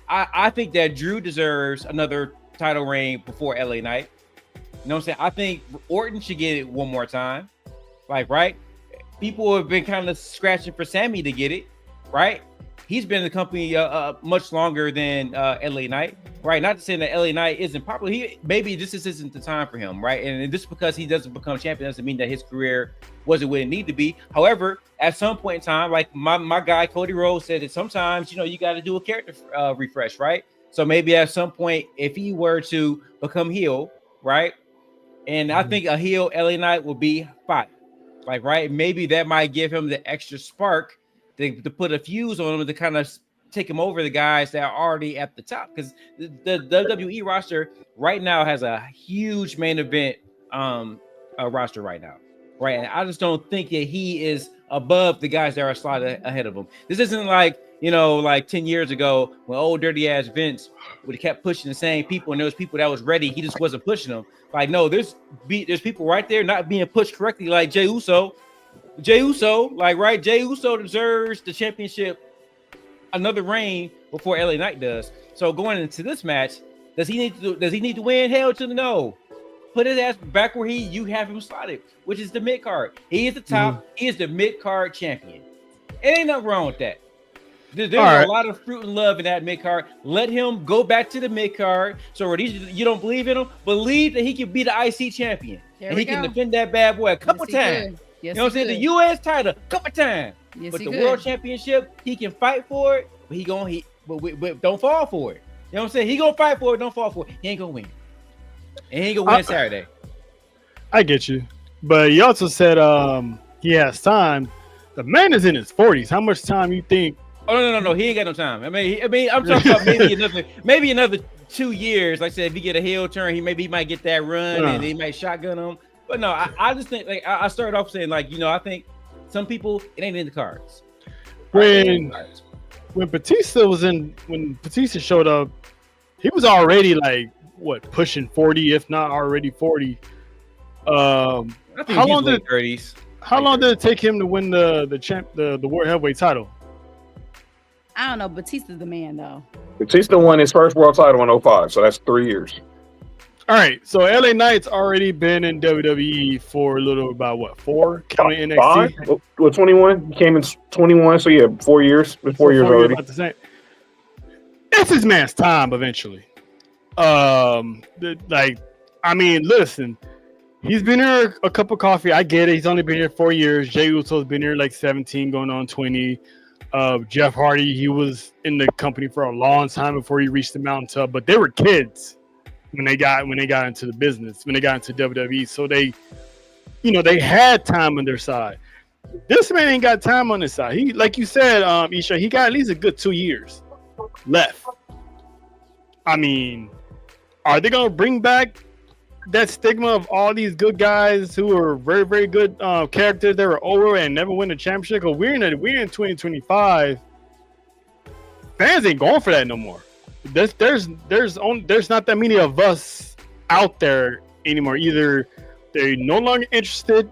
I think that Drew deserves another title reign before LA Knight. You know what I'm saying? I think Orton should get it one more time. Like, right? People have been kind of scratching for Sammy to get it, right? He's been in the company much longer than LA Knight, right? Not to say that LA Knight isn't popular. Maybe this isn't the time for him, right? And just because he doesn't become champion doesn't mean that his career wasn't where it needed to be. However, at some point in time, like my guy Cody Rhodes said that sometimes, you know, you got to do a character refresh, right? So maybe at some point, if he were to become heel, right? And I think a heel LA Knight will be fine. Like, right? Maybe that might give him the extra spark to put a fuse on him to kind of take him over the guys that are already at the top. Because the WWE roster right now has a huge main event roster right now. Right. And I just don't think that he is above the guys that are slotted ahead of him. This isn't like, you know, like 10 years ago when old dirty ass Vince would have kept pushing the same people and there was people that was ready. He just wasn't pushing them. Like, no, there's people right there not being pushed correctly, like Jey Uso, like, right? Jey Uso deserves the championship, another reign before LA Knight does. So going into this match, does he need to win? Hell to the no. Put his ass back where you have him slotted, which is the mid card. He is the top. He is the mid card champion. It ain't nothing wrong with that. There's a lot of fruit and love in that mid card. Let him go back to the mid card. So you don't believe in him? Believe that he can be the IC champion. And he can defend that bad boy a couple times. Yes, you know what I'm saying? The U.S. title, a couple times. Yes, but the world championship, he can fight for it, but don't fall for it. You know what I'm saying? He gonna fight for it, don't fall for it. He ain't gonna win. And he ain't gonna win Saturday. I get you. But he also said he has time. The man is in his 40s. How much time you think? Oh no, he ain't got no time. I mean, I'm talking about maybe another 2 years. Like I said, if he get a heel turn, he might get that run and he might shotgun him. But no, I just think like I started off saying like, you know, I think some people it ain't in the cards. When Batista showed up, he was already like pushing 40, if not already 40. I think how long did 30s? How long did it take him to win the world heavyweight title? I don't know. Batista's the man though. Batista won his first world title in 2005, so that's 3 years. All right, so LA Knight's already been in WWE for a little about 4, counting NXT. 5? Well, 21. He came in 21, so yeah, 4 years. 4 years already. It's his man's time eventually. Listen, he's been here a cup of coffee. I get it. He's only been here 4 years. Jey Uso's been here like 17, going on 20. Jeff Hardy, he was in the company for a long time before he reached the mountaintop, but they were kids when they got into the business, when they got into WWE. So they had time on their side. This man ain't got time on his side. He, like you said, Isha, he got at least a good 2 years left. I mean, are they gonna bring back that stigma of all these good guys who are very, very good characters that were over and never win a championship? Because we're in 2025. Fans ain't going for that no more. There's not that many of us out there anymore. Either they're no longer interested,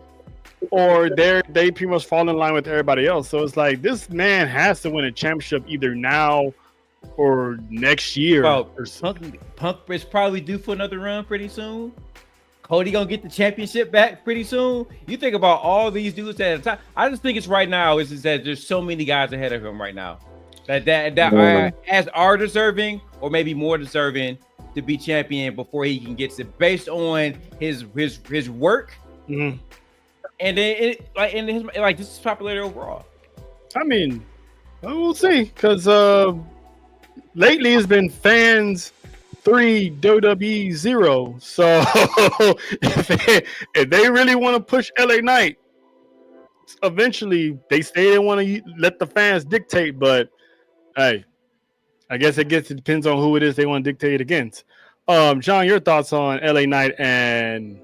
or they pretty much fall in line with everybody else. So it's like this man has to win a championship either now or next year. Well, Punk is probably due for another run pretty soon. Cody gonna get the championship back pretty soon. You think about all these dudes at the time. I just think it's right now is that there's so many guys ahead of him right now that are deserving or maybe more deserving to be champion before he can get it based on his work. Mm-hmm. And then this is popularity overall. I mean, we'll see, because lately it's been fans 3, WWE 0. So if they really want to push LA Knight, eventually they say they want to let the fans dictate. But hey, I guess it depends on who it is they want to dictate against. John, your thoughts on LA Knight and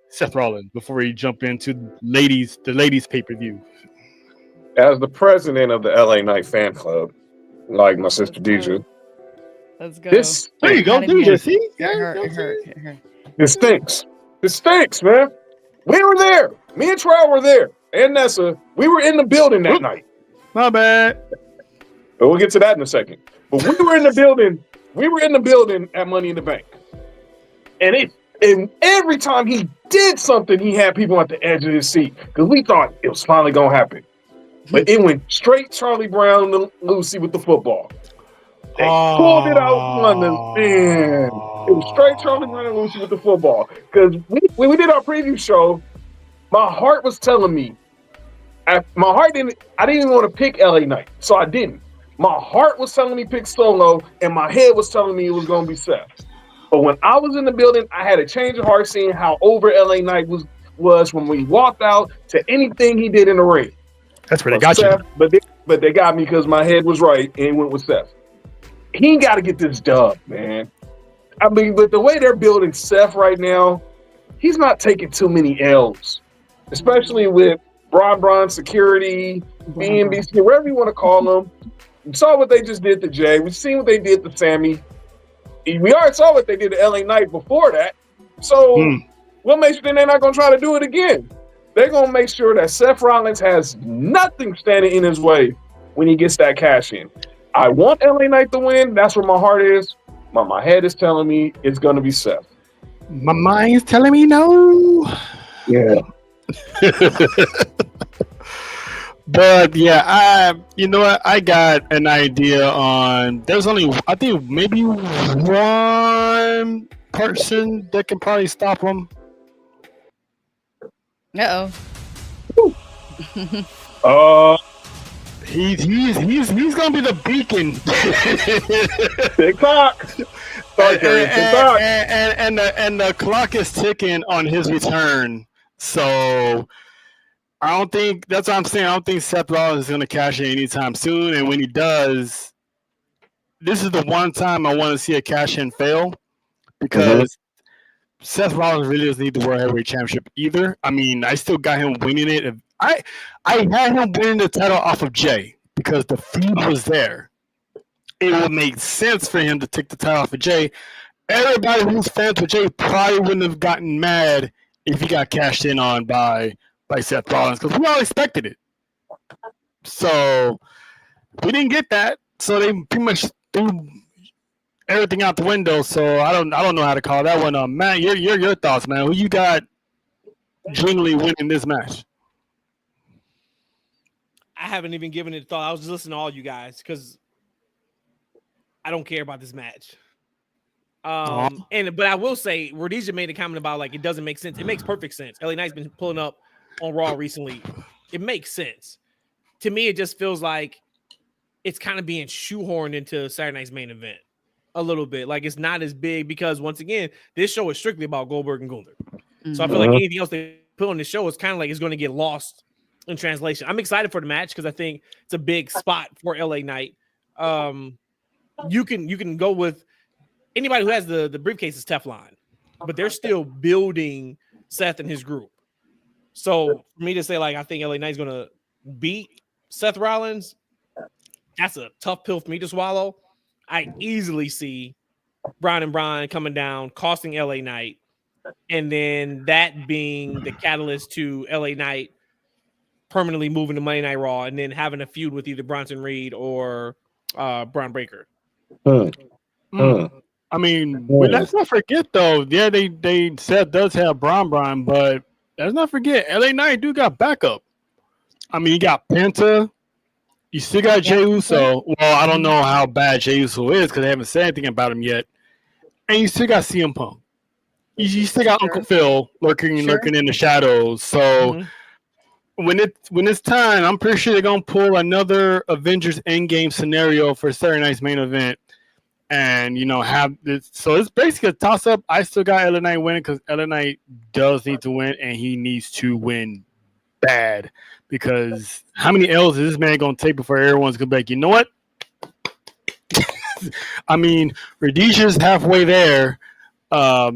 Seth Rollins before we jump into the ladies pay-per-view. As the president of the LA Knight fan club, like my sister Deidre, Let's go. There you go, Deidre. See, It hurt. It stinks. It stinks, man. We were there. Me and Troy were there, and Nessa. We were in the building that night. My bad. But we'll get to that in a second. But we were in the building. We were in the building at Money in the Bank, and every time he did something, he had people at the edge of his seat because we thought it was finally gonna happen. But it went straight Charlie Brown and Lucy with the football. They pulled it out from under, man. It was straight Charlie Brown and Lucy with the football. Because when we did our preview show, my heart was telling me, I didn't even want to pick LA Knight, so I didn't. My heart was telling me pick Solo, and my head was telling me it was gonna be Seth. But when I was in the building, I had a change of heart seeing how over LA Knight was when we walked out to anything he did in the ring. That's where they got Seth, you. But they got me because my head was right and went with Seth. He got to get this dub, man. I mean, but the way they're building Seth right now, he's not taking too many L's, especially with Braun Security, BNBC, whatever you want to call them. We saw what they just did to Jay. We've seen what they did to Sammy. We already saw what they did to LA Knight before that. So we'll make sure they're not going to try to do it again. They're going to make sure that Seth Rollins has nothing standing in his way when he gets that cash in. I want LA Knight to win. That's where my heart is. My head is telling me it's going to be Seth. My mind's telling me no. Yeah. But yeah, you know what? I got an idea on. There's only, I think, maybe one person that can probably stop him. He's gonna be the beacon. TikTok. And the clock is ticking on his return. So I don't think, that's what I'm saying. I don't think Seth Rollins is gonna cash in anytime soon. And when he does, this is the one time I want to see a cash in fail, because Seth Rollins really doesn't need the World Heavyweight Championship either. I mean, I still got him winning it. I had him winning the title off of Jay because the feud was there. It would make sense for him to take the title off of Jay. Everybody who's fans with Jay probably wouldn't have gotten mad if he got cashed in on by Seth Rollins, because we all expected it. So we didn't get that. So they pretty much threw everything out the window. So I don't know how to call that one. Matt, your thoughts, man. Who you got genuinely winning this match? I haven't even given it a thought. I was just listening to all you guys because I don't care about this match. But I will say, Rhodesia made a comment about like it doesn't make sense. It makes perfect sense. LA Knight's been pulling up on Raw recently. It makes sense. To me, it just feels like it's kind of being shoehorned into Saturday Night's main event a little bit. Like it's not as big because once again, this show is strictly about Goldberg and Gunther. So I feel like anything else they put on the show is kind of like it's going to get lost in translation. I'm excited for the match because I think it's a big spot for LA Knight. You can go with anybody who has the briefcase is Teflon, but they're still building Seth and his group. So for me to say like I think LA Knight's gonna beat Seth Rollins, that's a tough pill for me to swallow. I easily see Braun and Braun coming down, costing LA Knight, and then that being the catalyst to LA Knight permanently moving to Monday Night Raw and then having a feud with either Bronson Reed or Braun Breaker. I mean, let's not forget though. Yeah, they said does have Braun, but let's not forget LA Knight do got backup. I mean, you got Penta. You still got Jey Uso. Well, I don't know how bad Jey Uso is because they haven't said anything about him yet. And you still got CM Punk. You still got Uncle Phil lurking in the shadows. So when it's time, I'm pretty sure they're gonna pull another Avengers Endgame scenario for Saturday night's main event, and have this. So it's basically a toss up. I still got LA Knight winning because LA Knight does need to win, and he needs to win bad. Because how many L's is this man gonna take before everyone's gonna be like, you know what? I mean, Rhodesia's halfway there. I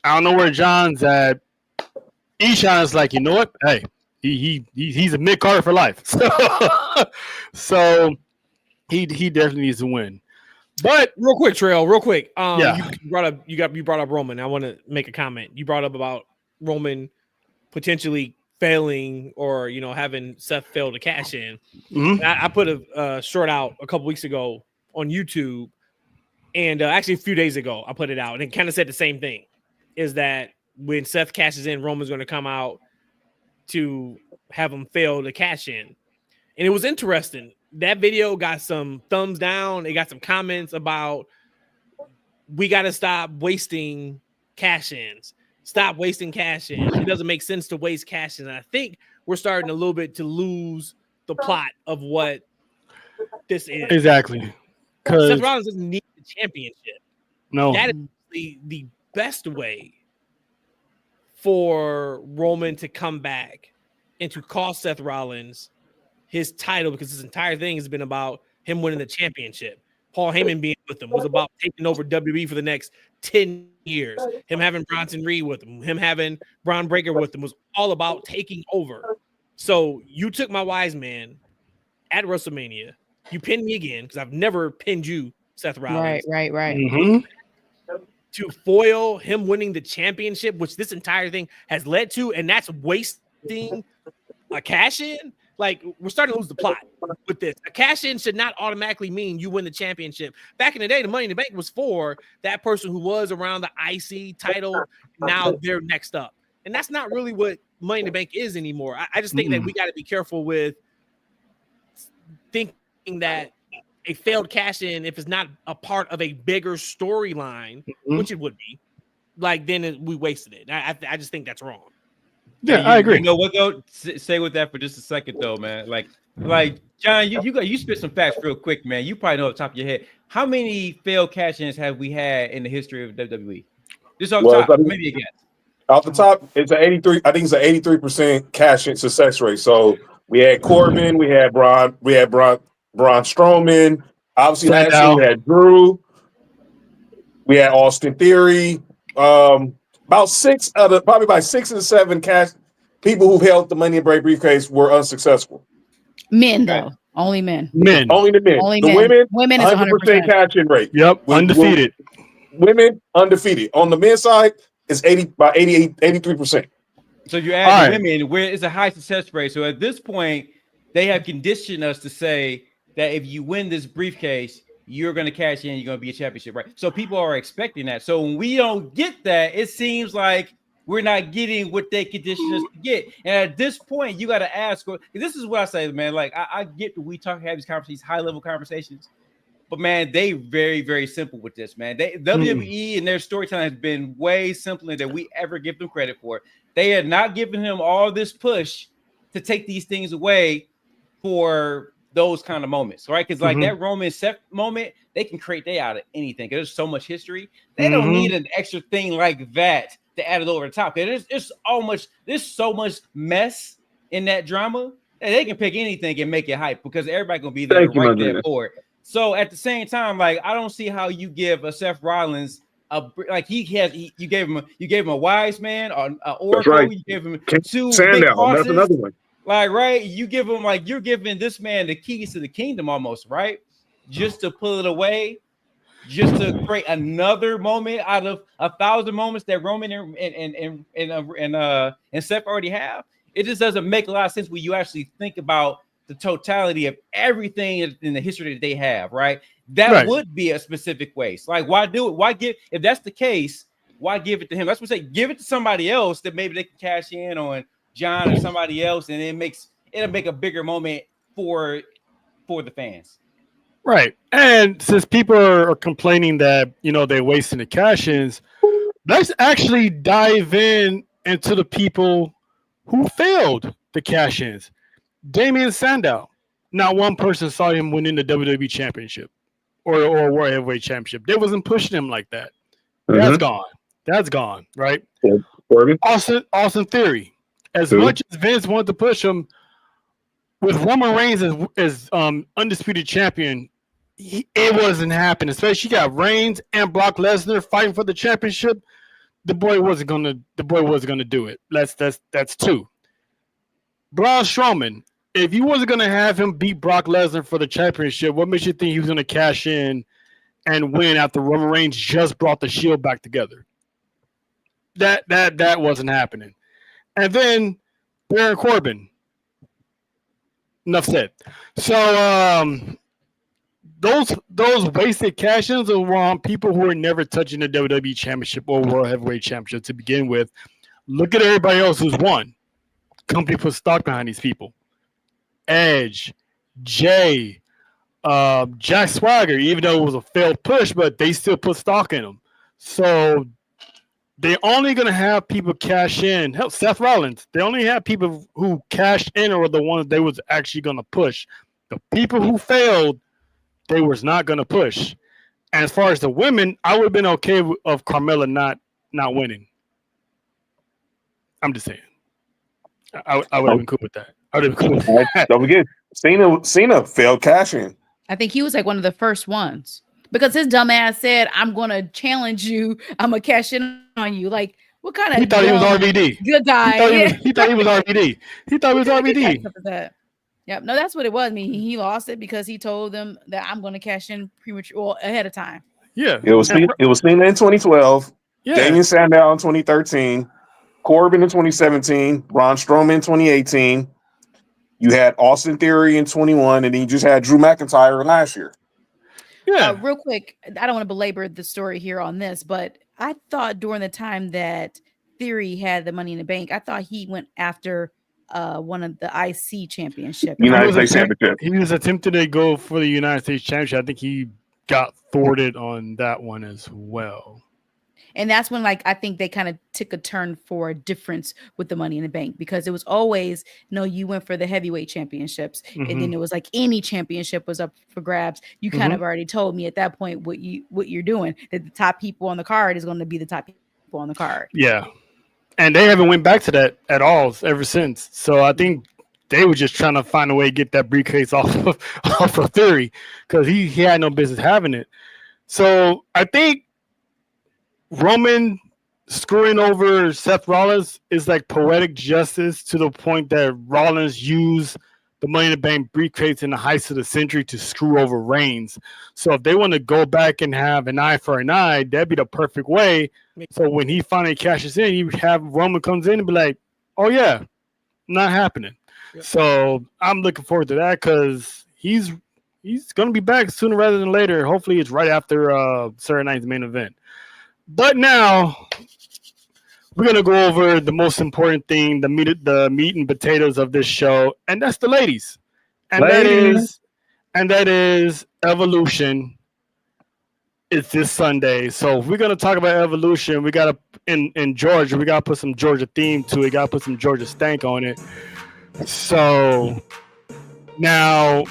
don't know where John's at. Eshawn's like, you know what? Hey, he's a mid-carder for life. So he definitely needs to win. But real quick, Trail, real quick. Yeah. You brought up Roman. I want to make a comment. You brought up about Roman potentially failing or having Seth fail to cash in. I put a short out a couple weeks ago on YouTube, and actually a few days ago I put it out, and it kind of said the same thing: is that when Seth cashes in, Roman's going to come out to have him fail to cash in. And it was interesting. That video got some thumbs down. It got some comments about we got to stop wasting cash ins. Stop wasting cash in. It doesn't make sense to waste cash in. And I think we're starting a little bit to lose the plot of what this is. Exactly. Seth Rollins doesn't need the championship. No. That is the best way for Roman to come back and to cost Seth Rollins his title, because his entire thing has been about him winning the championship. Paul Heyman being with him was about taking over WWE for the next 10 years. Him having Bronson Reed with him having Braun Breaker with him was all about taking over. So you took my wise man at WrestleMania. You pinned me again because I've never pinned you, Seth Rollins. Right. To foil him winning the championship, which this entire thing has led to, and that's wasting a cash in. Like, we're starting to lose the plot with this. A cash in should not automatically mean you win the championship. Back in the day, the Money in the Bank was for that person who was around the IC title. Now they're next up. And that's not really what Money in the Bank is anymore. I just think that we got to be careful with thinking that a failed cash in, if it's not a part of a bigger storyline, which it would be, like, then we wasted it. I just think that's wrong. Yeah, I agree. You know what though? Stay with that for just a second though, man. Like John, you spit some facts real quick, man. You probably know off the top of your head. How many failed cash-ins have we had in the history of WWE? Just off the top, maybe again. Off the top, it's an 83. I think it's an 83% cash-in success rate. So we had Corbin, we had Braun Strowman. Obviously, last year we had Drew. We had Austin Theory. About 6 and 7 cash people who've held the Money in the Bank briefcase were unsuccessful. Men, though. Only men. Only the men. Only the men. Women is 100% cash-in rate. Yep, undefeated. Women undefeated. On the men's side, it's 83%. So you add the women, where it's a high success rate. So at this point, they have conditioned us to say that if you win this briefcase, you're going to cash in, you're going to be a championship, right? So people are expecting that. So when we don't get that, it seems like we're not getting what they conditioned us to get. And at this point, you got to ask, this is what I say, man. Like, I get that we have these conversations, high-level conversations, but man, they very, very simple with this, man. WWE and their storytelling has been way simpler than we ever give them credit for. They are not giving him all this push to take these things away for those kind of moments, right? Because like that Roman Seth moment, they can create they out of anything. There's so much history. They don't need an extra thing like that to add it over the top. There's so much mess in that drama And they can pick anything and make it hype because everybody gonna be there Thank you, right my there goodness. for it. So at the same time, like I don't see how you give a Seth Rollins you gave him a wise man or an oracle. right. You gave him King 2 big Sandow, that's horses. another one. Like right, you give him like you're giving this man the keys to the kingdom almost, right? Just to pull it away. Just to create another moment out of 1,000 moments that Roman and Seth already have. It just doesn't make a lot of sense when you actually think about the totality of everything in the history that they have, right? That would be a specific waste. Like, why do it? Why give? If that's the case, why give it to him? That's what I say. Give it to somebody else that maybe they can cash in on John or somebody else, and it'll make a bigger moment for the fans. Right. And since people are complaining that, they're wasting the cash-ins, let's actually dive into the people who failed the cash-ins. Damian Sandow. Not one person saw him winning the WWE Championship or World Heavyweight Championship. They wasn't pushing him like that. That's gone. That's gone, right? Corbin. Austin Theory. As much as Vince wanted to push him, with Roman Reigns as undisputed champion, it wasn't happening. Especially you got Reigns and Brock Lesnar fighting for the championship. The boy wasn't gonna do it. That's 2. Braun Strowman. If you wasn't gonna have him beat Brock Lesnar for the championship, what makes you think he was gonna cash in and win after Roman Reigns just brought the Shield back together? That wasn't happening. And then Baron Corbin. Enough said. So those wasted cash-ins are on people who are never touching the WWE Championship or World Heavyweight Championship to begin with. Look at everybody else who's won. Company put stock behind these people. Edge, Jay, Jack Swagger, even though it was a failed push, but they still put stock in them. So they're only going to have people cash in. Hell, Seth Rollins, they only have people who cashed in or the ones they was actually going to push. The people who failed, they was not going to push. And as far as the women, I would have been okay of Carmella not winning. I'm just saying. I would have been cool with that. I would have been cool with that. Don't forget, Cena failed cash in. I think he was like one of the first ones because his dumb ass said, "I'm gonna challenge you. I'm gonna cash in on you." Like, what kind of? He thought he was RVD. Good guy. He thought he was RVD. He thought he was RVD. Yep. No, that's what it was. I mean, he lost it because he told them that I'm going to cash in ahead of time. Yeah. It was Cena in 2012. Yeah. Damian Sandow in 2013. Corbin in 2017. Braun Strowman in 2018. You had Austin Theory in 21, and then you just had Drew McIntyre last year. Yeah. Real quick, I don't want to belabor the story here on this, but I thought during the time that Theory had the Money in the Bank, I thought he went after one of the IC championship. United States Championship. He was attempting to go for the United States Championship. I think he got thwarted on that one as well. And that's when, I think they kind of took a turn for a difference with the Money in the Bank because it was always, you went for the heavyweight championships. Mm-hmm. And then it was like any championship was up for grabs. You kind of already told me at that point what you're doing, that the top people on the card is going to be the top people on the card. Yeah. And they haven't went back to that at all ever since. So I think they were just trying to find a way to get that briefcase off of Theory because he had no business having it. So I think Roman screwing over Seth Rollins is like poetic justice to the point that Rollins used the Money in the Bank briefcase in the heights of the century to screw over Reigns. So if they want to go back and have an eye for an eye, that'd be the perfect way. So when he finally cashes in, you have Roman comes in and be like, "Oh yeah, not happening." Yep. So I'm looking forward to that because he's gonna be back sooner rather than later. Hopefully, it's right after Saturday night's main event. But now we're gonna go over the most important thing, the meat and potatoes of this show, and that's the ladies. And that is Evolution. It's this Sunday. So if we're gonna talk about Evolution, we gotta in Georgia, we gotta put some Georgia theme to it, gotta put some Georgia stank on it. So now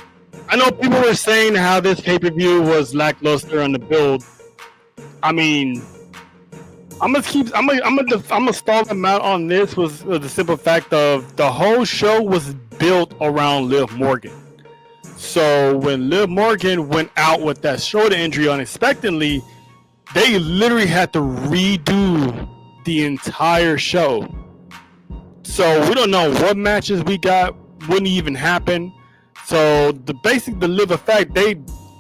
I know people were saying how this pay-per-view was lackluster on the build. I mean, I'm gonna stall them out on this was the simple fact of the whole show was built around Liv Morgan. So when Liv Morgan went out with that shoulder injury unexpectedly, they literally had to redo the entire show. So we don't know what matches we got, wouldn't even happen. So the Liv effect,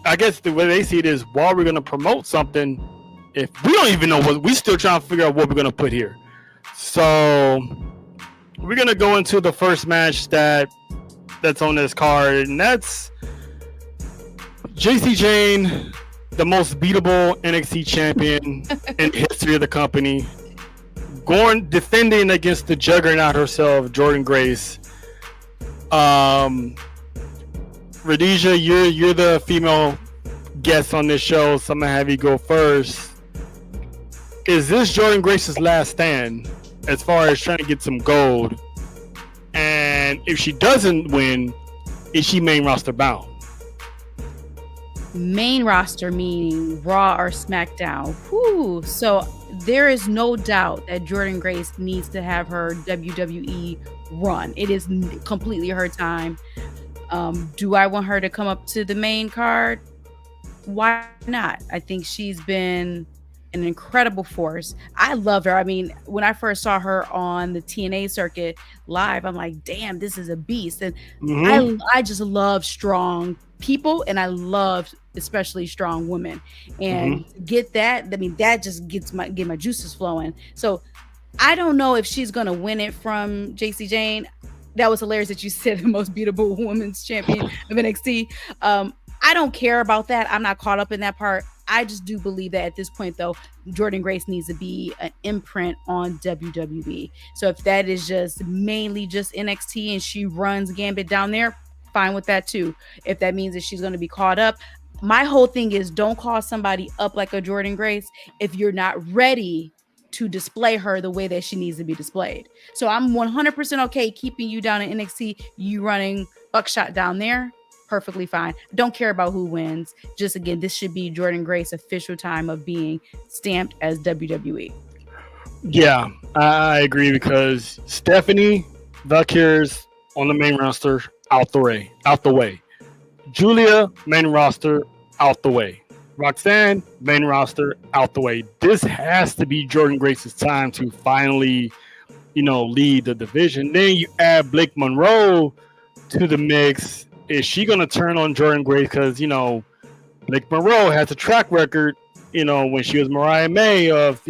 I guess the way they see it is, while we're gonna promote something, if we don't even know what, we still trying to figure out what we're gonna put here. So we're gonna go into the first match that's on this card, and that's JC Jane, the most beatable NXT champion in the history of the company, defending against the juggernaut herself, Jordynne Grace. Rhodesia, you're the female guest on this show, so I'm gonna have you go first. Is this Jordynne Grace's last stand as far as trying to get some gold? And if she doesn't win, is she main roster bound? Main roster meaning Raw or SmackDown. Whew. So there is no doubt that Jordynne Grace needs to have her WWE run. It is completely her time. Do I want her to come up to the main card? Why not? I think she's been an incredible force. I love her. I mean, when I first saw her on the TNA circuit live, I'm like, damn, this is a beast. And I just love strong people, and I love especially strong women. And get that, I mean, that just get my juices flowing. So I don't know if she's gonna win it from JC Jane. That was hilarious that you said the most beatable women's champion of NXT. I don't care about that. I'm not caught up in that part. I just do believe that at this point, though, Jordynne Grace needs to be an imprint on WWE. So if that is just mainly just NXT and she runs Gambit down there, fine with that too. If that means that she's going to be caught up, my whole thing is don't call somebody up like a Jordynne Grace if you're not ready to display her the way that she needs to be displayed. So I'm 100% okay keeping you down in NXT, you running Buckshot down there. Perfectly fine. Don't care about who wins. Just again, this should be Jordynne Grace's official time of being stamped as WWE. Yeah, I agree because Stephanie Valkyries on the main roster out the way. Julia main roster out the way. Roxanne main roster out the way. This has to be Jordynne Grace's time to finally, lead the division. Then you add Blake Monroe to the mix. Is she going to turn on Jordynne Grace? Because, Blake Monroe has a track record, when she was Mariah May of,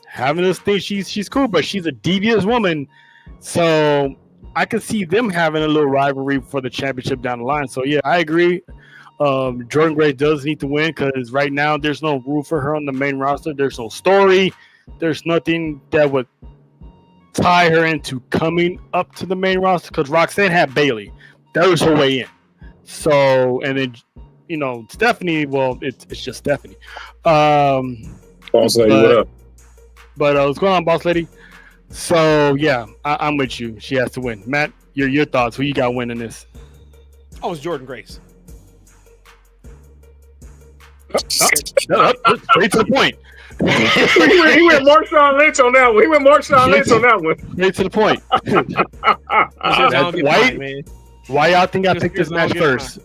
having this thing. She's cool, but she's a devious woman. So I could see them having a little rivalry for the championship down the line. So, yeah, I agree. Jordynne Grace does need to win because right now there's no room for her on the main roster. There's no story. There's nothing that would tie her into coming up to the main roster because Roxanne had Bayley. That was her way in. So, and then, Stephanie, well, it's just Stephanie. Boss lady, what up? But what's going on, boss lady? So, yeah, I'm with you. She has to win. Matt, your thoughts. Who you got winning this? Oh, it's Jordynne Grace. Straight to the point. he went Marshawn Lynch on that one. He went Marshawn Lynch on that one. Straight to the point. Why y'all think I picked this match first?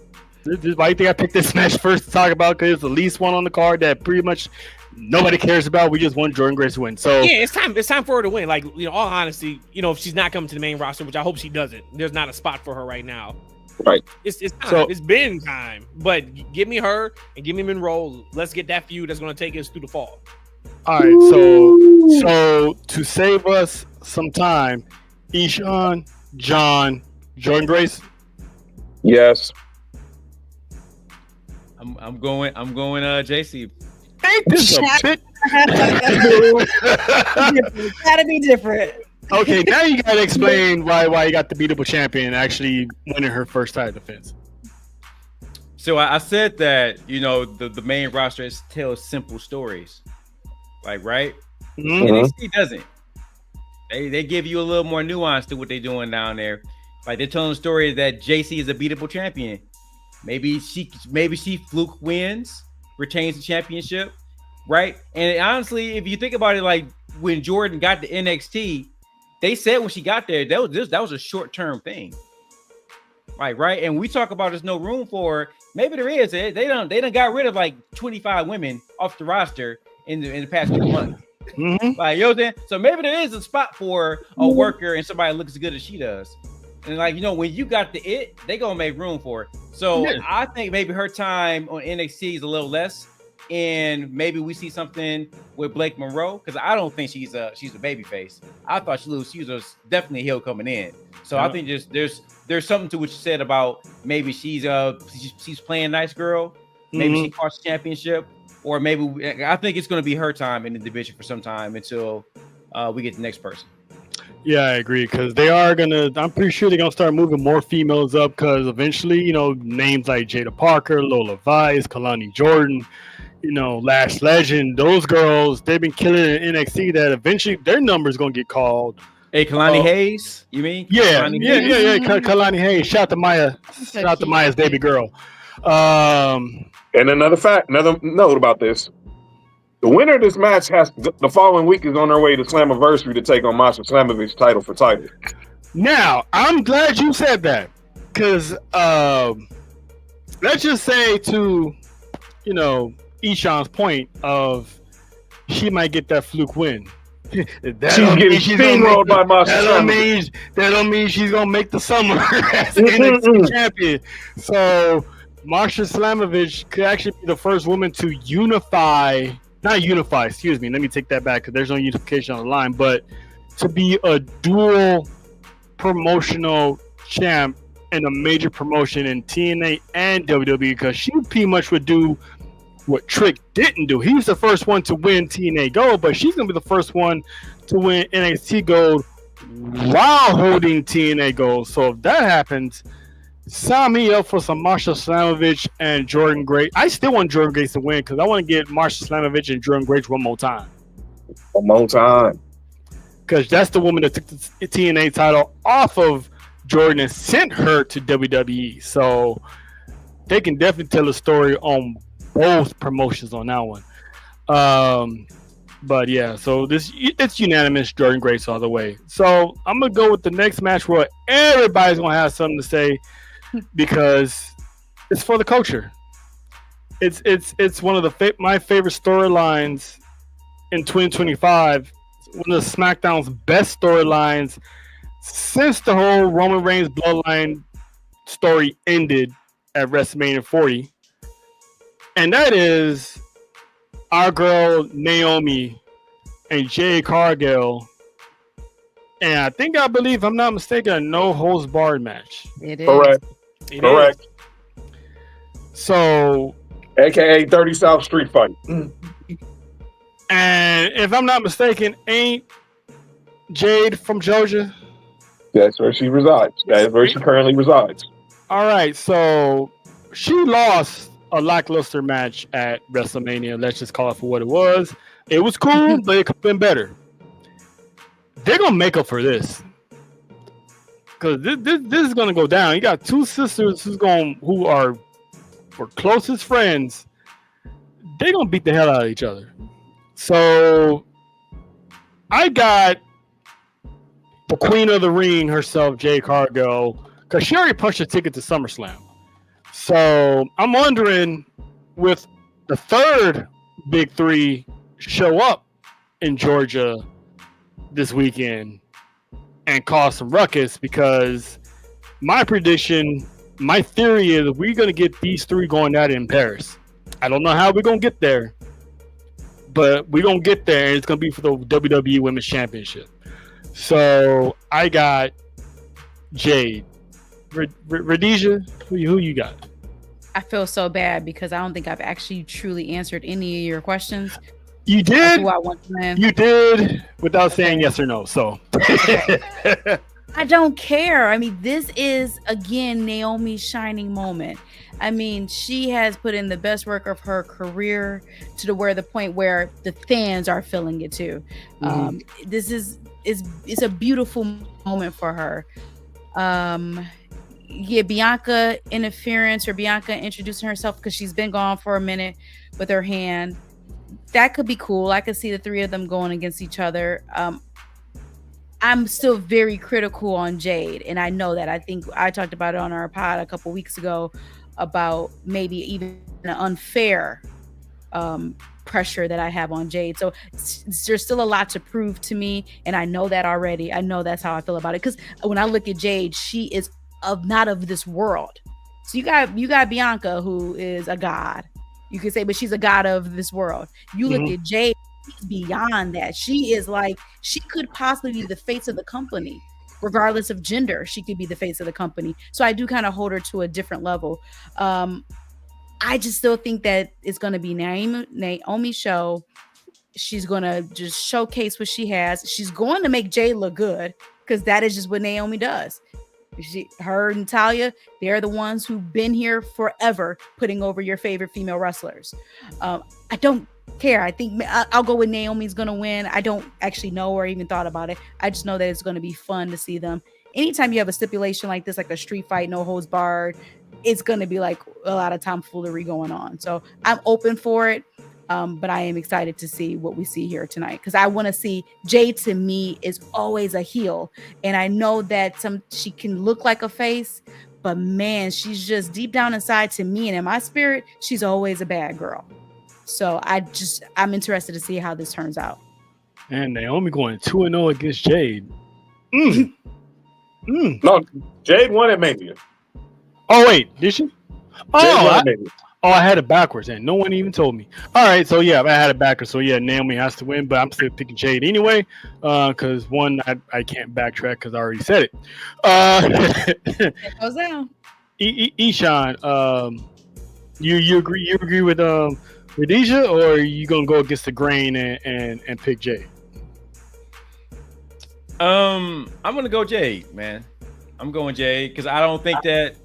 Why you think I picked this match first to talk about? Because it's the least one on the card that pretty much nobody cares about. We just want Jordynne Grace to win. So yeah, it's time for her to win. Like, all honesty, if she's not coming to the main roster, which I hope she doesn't, there's not a spot for her right now. Right. It's time. So, it's been time. But give me her and give me Monroe. Let's get that feud that's going to take us through the fall. All right. So to save us some time, Ishan, John, Jordynne Grace. Yes. I'm going JC. Ain't this a bit? Gotta be different. Okay, now you gotta explain why you got the beatable champion actually winning her first title defense. So I said that the main roster tells simple stories, like right. NXT doesn't. They give you a little more nuance to what they're doing down there. Like they're telling the story that JC is a beatable champion. Maybe she fluke wins, retains the championship, right? And honestly, if you think about it, like when Jordan got to NXT, they said when she got there that was a short-term thing. Like, right? And we talk about there's no room for. Maybe there is. They done got rid of like 25 women off the roster in the past 2 months. Mm-hmm. Like, you know what I'm saying? So maybe there is a spot for a worker and somebody looks as good as she does. And like, you know, when you got the it, they gonna make room for it. So Yeah. I think maybe her time on NXT is a little less, and maybe we see something with Blake Monroe, because I don't think she's a baby face. I thought she was definitely a heel coming in. So I think there's something to what you said about maybe she's playing nice girl, maybe she costs championship, or maybe I think it's going to be her time in the division for some time until we get the next person. Yeah, I agree, because they are gonna. I'm pretty sure they're gonna start moving more females up, because eventually, you know, names like Jada Parker, Lola Vice, Kalani Jordan, you know, Lash Legend, those girls, they've been killing it in NXT. That eventually their number's gonna get called. Hey, Kalani Hayes, you mean? Yeah, Kalani yeah, Hayes? yeah, yeah. Kalani Hayes. Shout out to Maya. So Shout out to cute. Maya's baby girl. And another note about this. The winner of this match the following week is on their way to Slammiversary to take on Masha Slamovich title for title. Now, I'm glad you said that, because let's just say, to, you know, Ishan's point of she might get that fluke win. She's getting steamrolled by Masha Slamovich. That don't mean she's gonna make the summer as NXT champion. So Masha Slamovich could actually be the first woman to not unify, excuse me, let me take that back, because there's no unification on the line, but to be a dual promotional champ in a major promotion in TNA and WWE, because she pretty much would do what Trick didn't do. He was the first one to win TNA Gold, but she's going to be the first one to win NXT Gold while holding TNA Gold. So if that happens, sign me up for some Masha Slamovich and Jordan Grace. I still want Jordan Grace to win, because I want to get Masha Slamovich and Jordan Grace one more time. One more time. Because that's the woman that took the TNA title off of Jordan and sent her to WWE. So they can definitely tell a story on both promotions on that one. But yeah, so it's unanimous, Jordan Grace all the way. So I'm going to go with the next match where everybody's going to have something to say, because it's for the culture. It's one of my favorite storylines in 2025. One of the SmackDown's best storylines since the whole Roman Reigns bloodline story ended at WrestleMania 40, and that is our girl Naomi and Jade Cargill. And I believe, if I'm not mistaken, a no holds barred match. It is. Correct. Correct. So, AKA 30 South Street Fight. And if I'm not mistaken, ain't Jade from Georgia? That's where she resides. That is where she currently resides. All right, so she lost a lackluster match at WrestleMania. Let's just call it for what it was. It was cool, but it could have been better. They're gonna make up for this, because this is gonna go down. You got two sisters who are closest friends. They're gonna beat the hell out of each other. So I got the Queen of the Ring herself, Jade Cargill, because she already punched a ticket to SummerSlam. So I'm wondering, with the third big three show up in Georgia this weekend and cause some ruckus, because my prediction, my theory is we're going to get these three going at it in Paris. I don't know how we're going to get there, but we're going to get there, and it's going to be for the WWE Women's Championship. So I got Jade. Rhodesia, who you got? I feel so bad because I don't think I've actually truly answered any of your questions. You did. Who I want to win. You did without saying yes or no. So I don't care. I mean, this is again Naomi's shining moment. I mean, she has put in the best work of her career to the point where the fans are feeling it too. This is it's a beautiful moment for her. Bianca interference, or Bianca introducing herself because she's been gone for a minute with her hand. That could be cool. I could see the three of them going against each other. I'm still very critical on Jade, and I know that. I think I talked about it on our pod a couple weeks ago about maybe even an unfair pressure that I have on Jade. So there's still a lot to prove to me, and I know that already. I know that's how I feel about it, because when I look at Jade, she is not of this world. So you got Bianca, who is a god, you could say, but she's a god of this world. You look at Jade, she's beyond that. She is like, she could possibly be the face of the company. Regardless of gender, she could be the face of the company. So I do kind of hold her to a different level. I just still think that it's going to be Naomi's show. She's going to just showcase what she has. She's going to make Jade look good, because that is just what Naomi does. Her and Natalya, they're the ones who've been here forever, putting over your favorite female wrestlers. I don't care. I think I'll go with Naomi's going to win. I don't actually know or even thought about it. I just know that it's going to be fun to see them. Anytime you have a stipulation like this, like a street fight, no holds barred, it's going to be like a lot of tomfoolery going on. So I'm open for it. But I am excited to see what we see here tonight, because I want to see Jade. To me, is always a heel, and I know that she can look like a face, but man, she's just deep down inside, to me and in my spirit, she's always a bad girl. So I'm interested to see how this turns out. And Naomi going 2-0 against Jade. No, Jade won at Mania. Oh wait, did she? Jade won at Mania. I had it backwards, and no one even told me. All right, so yeah, I had it backwards. So yeah, Naomi has to win, but I'm still picking Jade anyway, because one, I can't backtrack because I already said it. It goes down. Ishan, you agree with Rhodesia, or are you gonna go against the grain and pick Jade? I'm gonna go Jade, man. I'm going Jade because I don't think that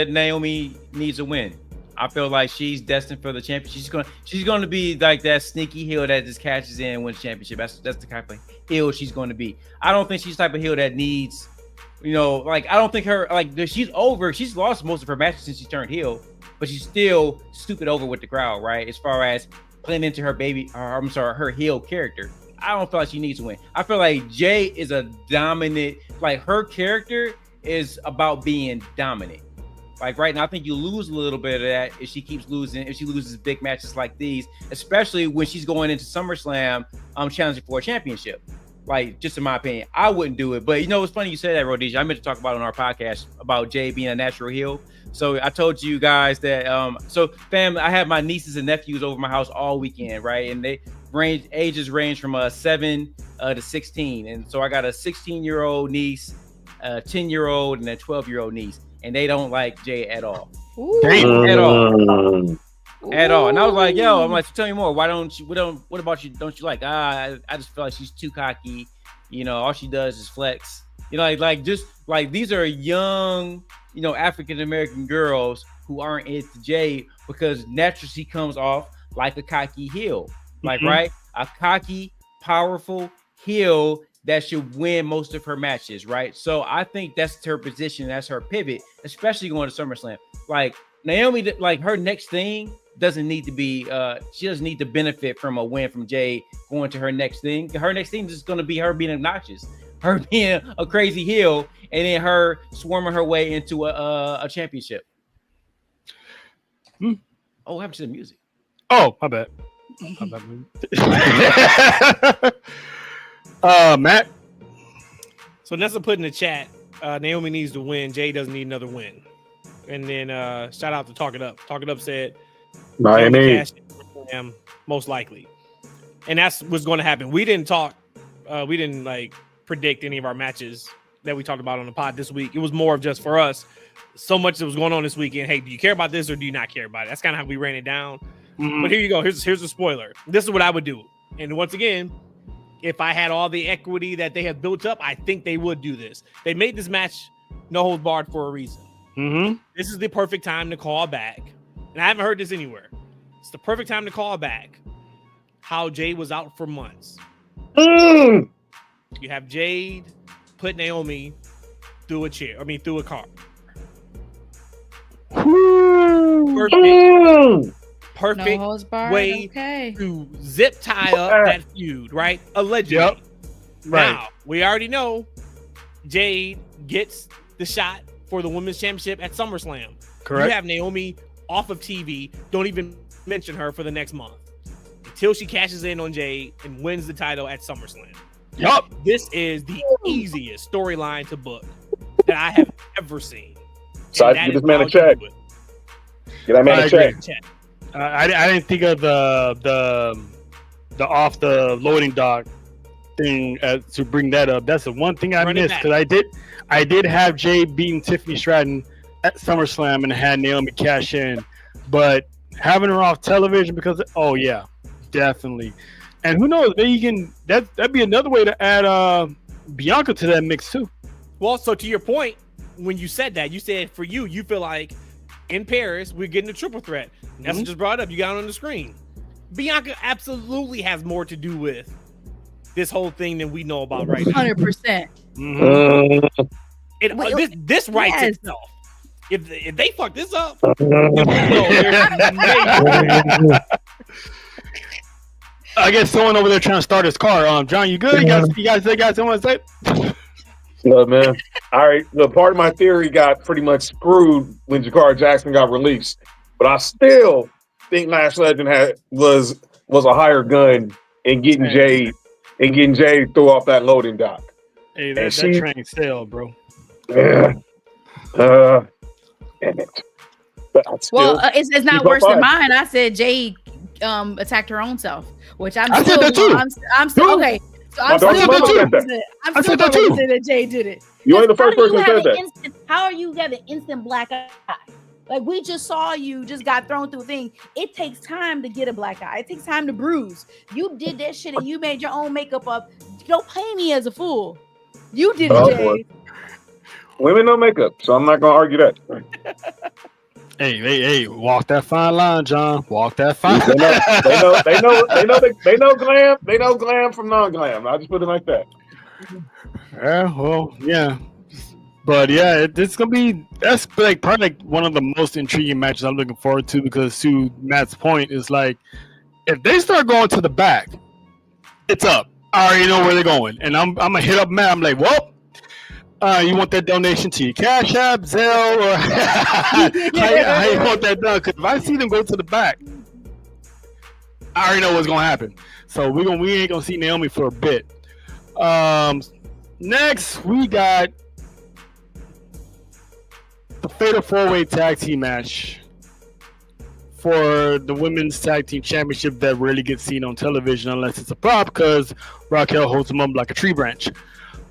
Naomi needs a win. I feel like she's destined for the championship. She's gonna be like that sneaky heel that just catches in and wins championship. That's the type of heel she's going to be. I don't think she's the type of heel that needs, I don't think she's over. She's lost most of her matches since she turned heel, but she's still stupid over with the crowd, right? As far as playing into her her heel character. I don't feel like she needs to win. I feel like Jay is a dominant, her character is about being dominant. Like right now, I think you lose a little bit of that if she keeps losing, if she loses big matches like these, especially when she's going into SummerSlam challenging for a championship. Just in my opinion, I wouldn't do it. But it's funny you said that, Rhodesia. I meant to talk about it on our podcast about Jay being a natural heel. So I told you guys that, fam, I have my nieces and nephews over my house all weekend, right? And ages range from 7 to 16. And so I got a 16-year-old niece, a 10-year-old, and a 12-year-old niece. And they don't like Jay at all. At all. At all. And I was like, so tell me more. Why don't you, what about you don't you like? I just feel like she's too cocky. All she does is flex. These are young, African-American girls who aren't into Jay because naturally she comes off like a cocky heel. Right? A cocky, powerful heel that should win most of her matches, right? So I think that's her position, that's her pivot, especially going to SummerSlam. Naomi, her next thing doesn't need to be, she doesn't need to benefit from a win from Jay going to her next thing. Her next thing is just going to be her being obnoxious, her being a crazy heel, and then her swarming her way into a championship. Oh, what happened to the music? Oh, my bad. Matt. So Nessa put in the chat, Naomi needs to win. Jay doesn't need another win. And then shout out to Talk It Up. Talk It Up said Miami. Most likely. And that's what's going to happen. We didn't predict any of our matches that we talked about on the pod this week. It was more of just for us. So much that was going on this weekend. Hey, do you care about this or do you not care about it? That's kind of how we ran it down. Mm-hmm. But here you go. Here's a spoiler. This is what I would do. And once again, if I had all the equity that they have built up, I think they would do this. They made this match no holds barred for a reason. Mm-hmm. This is the perfect time to call back. And I haven't heard this anywhere. It's the perfect time to call back how Jade was out for months. You have Jade put Naomi through a car. Perfect way to zip tie up that feud, right? Allegedly. Right. Now, we already know Jade gets the shot for the women's championship at SummerSlam. Correct. You have Naomi off of TV. Don't even mention her for the next month until she cashes in on Jade and wins the title at SummerSlam. Yup. This is the easiest storyline to book that I have ever seen. So And I that give is this man a how you check. do it. Get that man I a check. agree. I didn't think of the off the loading dock thing to bring that up. That's the one thing I Run it missed back. because I did have Jay beating Tiffany Stratton at SummerSlam and had Naomi cash in, but having her off television because yeah, definitely. And who knows? Maybe you can that'd be another way to add Bianca to that mix too. Well, so to your point, when you said that, you said for you feel like in Paris, we're getting a triple threat. That's just brought up. You got it on the screen. Bianca absolutely has more to do with this whole thing than we know about right now. 100%. This writes Yes. itself. If they fuck this up, I guess someone over there trying to start his car. John, you good? You guys got someone to say? Look, man. All right. Look, part of my theory got pretty much screwed when Jakar Jackson got released, but I still think Lash Legend was a higher gun in getting Jade through off that loading dock. Hey, that train sailed, bro. Yeah. Damn it. But I'd still Well, it's not keep worse up than fighting. mine. I said Jade attacked her own self, which I said that too. I'm still okay. So I'm My still daughter's mama said that. I'm I still said that going to too. say that Jade did it. You ain't the first How do person you who have said an that. how are you have an instant black eye? Like we just saw you just got thrown through a thing. It takes time to get a black eye. It takes time to bruise. You did that shit and you made your own makeup up. Don't play me as a fool. You did it, Oh, Jade. boy. Women don't makeup, so I'm not gonna argue that. Hey, walk that fine line, John. Walk that fine. They know glam. They know glam from non-glam. I just put it like that. Yeah, well, yeah. But yeah, it's gonna be that's like probably like one of the most intriguing matches I'm looking forward to because to Matt's point is like if they start going to the back, it's up. I already know where they're going, and I'm gonna hit up Matt. I'm like, well, you want that donation to your Cash App, Zelle, or how you want that done? Because if I see them go to the back, I already know what's gonna happen. So we ain't gonna see Naomi for a bit. Next we got the Fatal 4-Way Tag Team match for the Women's Tag Team Championship that rarely gets seen on television unless it's a prop because Raquel holds them up like a tree branch.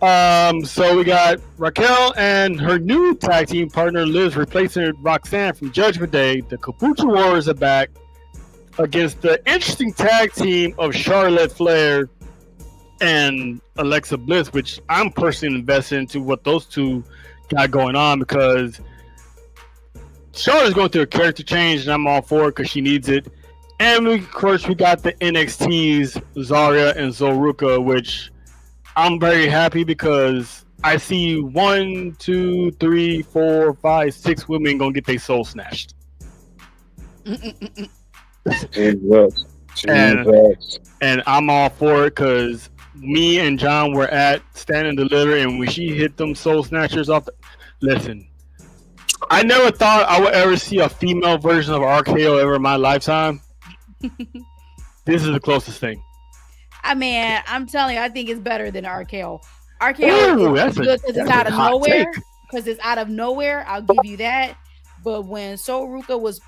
So we got Raquel and her new tag team partner Liz replacing Roxanne from Judgment Day. The Capucha Warriors are back against the interesting tag team of Charlotte Flair and Alexa Bliss, which I'm personally invested into what those two got going on because Charlotte's going through a character change and I'm all for it because she needs it. And of course we got the NXT's Zarya and Zoruka, which I'm very happy because I see 1, 2, 3, 4, 5, 6 women gonna get their soul snatched. Jesus. And I'm all for it because me and John were at Stand and Deliver, and when she hit them soul snatchers off, listen, I never thought I would ever see a female version of RKO ever in my lifetime. This is the closest thing. I mean, I'm telling you, I think it's better than RKO. RKO Ooh, is good because it's out of hot nowhere. take. Because it's out of nowhere, I'll give you that. But when Soruka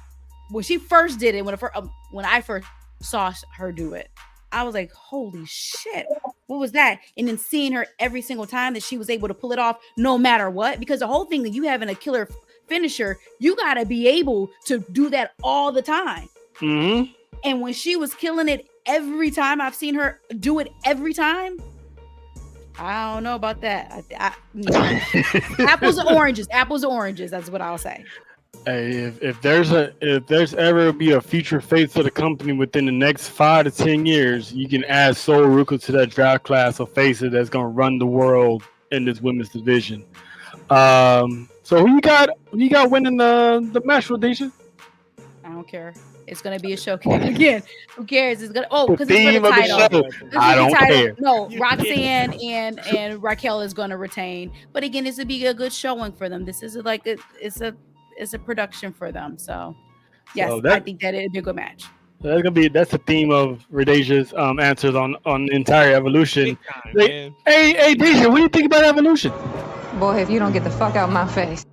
when she first did it, when I first saw her do it, I was like, holy shit, what was that? And then seeing her every single time that she was able to pull it off no matter what, because the whole thing that you having a killer finisher, you got to be able to do that all the time. Mm-hmm. And when she was killing it every time, I've seen her do it every time. I don't know about that. Apples and oranges. Apples and oranges. That's what I'll say. Hey, if there's ever be a future face of the company within the next 5 to 10 years, you can add Sol Ruka to that draft class of faces that's gonna run the world in this women's division. So who you got winning the match, Rhodesia? I don't care. It's gonna be a showcase again. Who cares? It's gonna The because it's for theme the of the title. show. This is I the don't title. care. No, Roxanne and Raquel is gonna retain. But again, this would be a good showing for them. This is like it's a production for them. So yes, So I think that it'd be a good match. that's the theme of Radacia's answers on the entire Evolution. Big time, They- man. Hey, Deja, what do you think about Evolution? Boy, if you don't get the fuck out my face.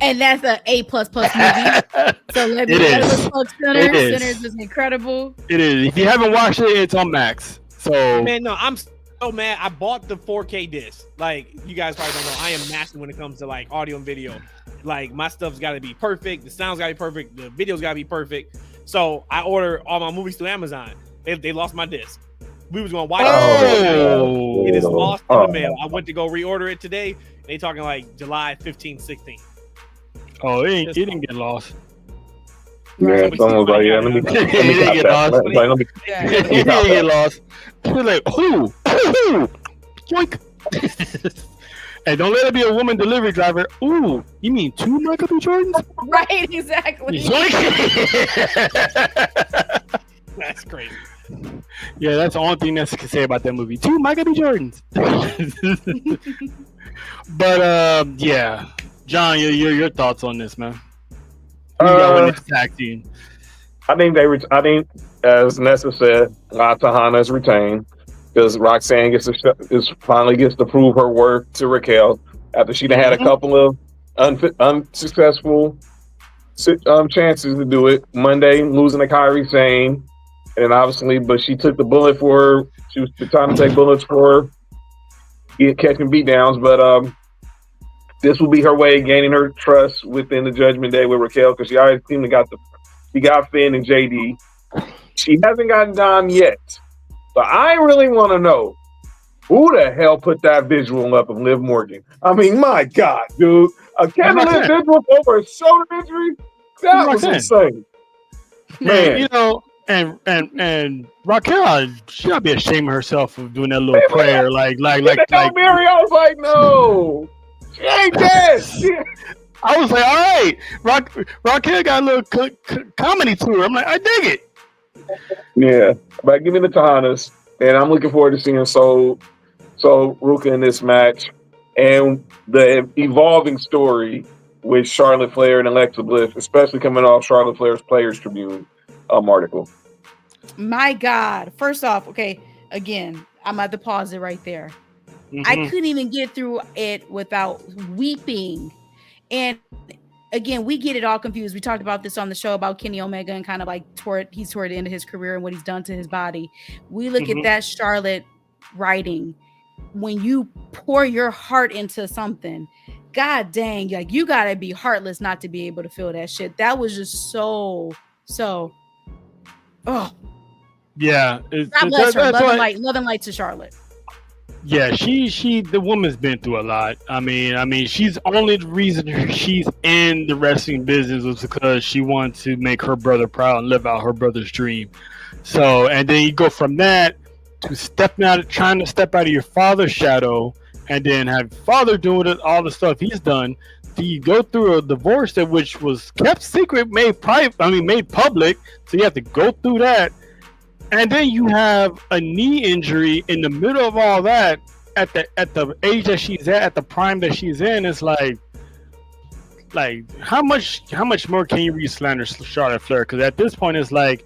And that's a A++ movie. So let me It is. plug It Sinners. is. Sinners is incredible. It is. If you haven't watched it, it's on Max. So Man, no, I'm so mad. I bought the 4K disc. Like, you guys probably don't know, I am master when it comes to like audio and video. Like, my stuff's got to be perfect. The sound's got to be perfect. The video's got to be perfect. So I order all my movies through Amazon. They lost my disc. We was going to watch Oh. it. It is lost in the mail. I went to go reorder it today. And they talking like July 15th, 16th. it didn't get lost. Yeah, someone's like, yeah, let me It didn't get lost. let me Yeah. It didn't get lost. We're like, who? Yoink. And don't let it be a woman delivery driver. Ooh, you mean 2 Michael B. Jordans? Right, exactly. Yoink. That's crazy. Yeah, that's the only thing that's to say about that movie. 2 Michael B. Jordans. But yeah, John, your thoughts on this, man? Who you got with this tag team? I think as Nessa said, La Tejana is retained because Roxanne finally gets to prove her worth to Raquel after she had a couple of unsuccessful chances to do it. Monday, losing to Kairi Sane, and obviously, but she took the bullet for her. She was trying to take bullets for her, catching beatdowns, but this will be her way of gaining her trust within the Judgment Day with Raquel because she already seemed to she got Finn and JD. She hasn't gotten Dom yet. But I really want to know who the hell put that visual up of Liv Morgan. I mean, my God, dude. A Kevin Lynn visual over a shoulder injury? That was insane. Man. You know, and Raquel, she ought to be ashamed of herself of doing that little prayer. Like Mary, I was like, no. She ain't dead. I was like, all right, Raquel got a little comedy to her. I'm like, I dig it. Yeah, but give me the Tejanas, and I'm looking forward to seeing So Ruka in this match, and the evolving story with Charlotte Flair and Alexa Bliss, especially coming off Charlotte Flair's Players Tribune article. My God! First off, okay, again, I'm at the pause it right there. Mm-hmm. I couldn't even get through it without weeping. And again, we get it all confused. We talked about this on the show about Kenny Omega and kind of like he's toward the end of his career and what he's done to his body. We look at that Charlotte writing. When you pour your heart into something, God dang, like you gotta be heartless not to be able to feel that shit. That was just so. Oh yeah. God bless her. Love and light to Charlotte. Yeah, the woman's been through a lot. I mean, she's only the reason she's in the wrestling business was because she wanted to make her brother proud and live out her brother's dream. So, and then you go from that to trying to step out of your father's shadow, and then have father doing all the stuff he's done. You go through a divorce which was kept secret, made public. So you have to go through that. And then you have a knee injury in the middle of all that at the age that she's at the prime that she's in. It's like how much more can you re-slander Charlotte Flair? Because at this point, it's like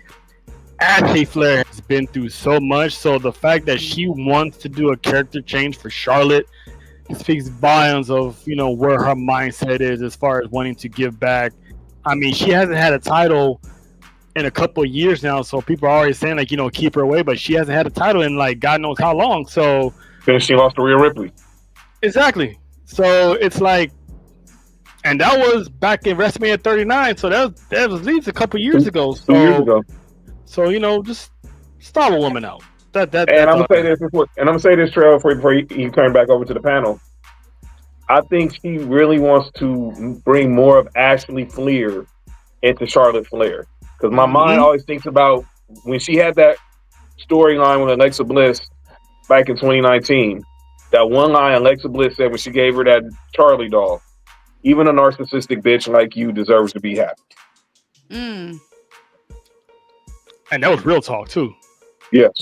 Ashley Flair has been through so much. So the fact that she wants to do a character change for Charlotte speaks volumes of where her mindset is as far as wanting to give back. I mean, she hasn't had a title in a couple of years now, so people are already saying keep her away, but she hasn't had a title in like God knows how long. So then she lost to Rhea Ripley. Exactly. So it's like, and that was back in WrestleMania 39. So that was at least a couple of years ago. So 2 years ago. So just stop a woman out. And I'm gonna say this, Trail, before you turn back over to the panel. I think she really wants to bring more of Ashley Flair into Charlotte Flair. Because my mind always thinks about when she had that storyline with Alexa Bliss back in 2019. That one line Alexa Bliss said when she gave her that Charlie doll. Even a narcissistic bitch like you deserves to be happy. Mm. And that was real talk too. Yes.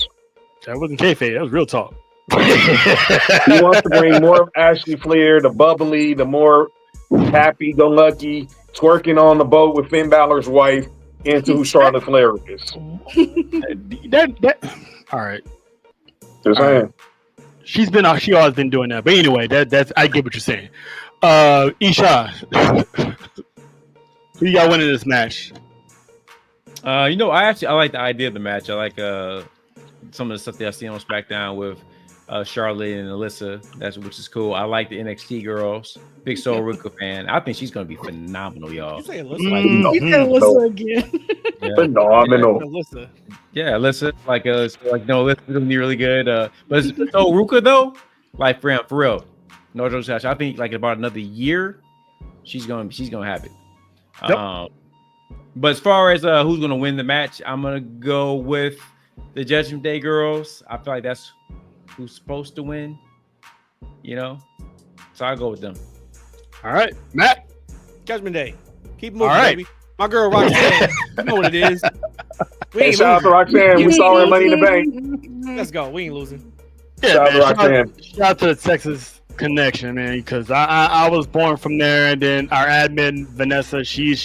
That wasn't kayfabe. That was real talk. He wants to bring more of Ashley Flair, the bubbly, the more happy-go-lucky, twerking on the boat with Finn Balor's wife, into who Charlotte Flair is. All right. Just saying. She always been doing that. But anyway, that's I get what you're saying. Isha, who you got winning this match? I like the idea of the match. I like some of the stuff that I've seen on SmackDown with Charlotte and Alyssa, which is cool. I like the NXT girls. Big Soul Ruka fan. I think she's gonna be phenomenal, y'all. You say Alyssa? Alyssa again. Yeah. Phenomenal. Alyssa. Yeah, Alyssa. Alyssa's gonna be really good. But so Ruka though, like for real, no joke. I think like about another year, she's gonna have it. Yep. But as far as who's gonna win the match, I'm gonna go with the Judgment Day girls. I feel like that's who's supposed to win, so I'll go with them. All right, Matt. Judgment Day. Keep moving, All right. baby. My girl Roxanne. You know what it is. We Hey, ain't shout out to losing. Roxanne. We saw her in Money in the Bank. Let's go. We ain't losing. Yeah, Shout out man, to Roxanne. shout out to the Texas connection, man, because I was born from there, and then our admin Vanessa, she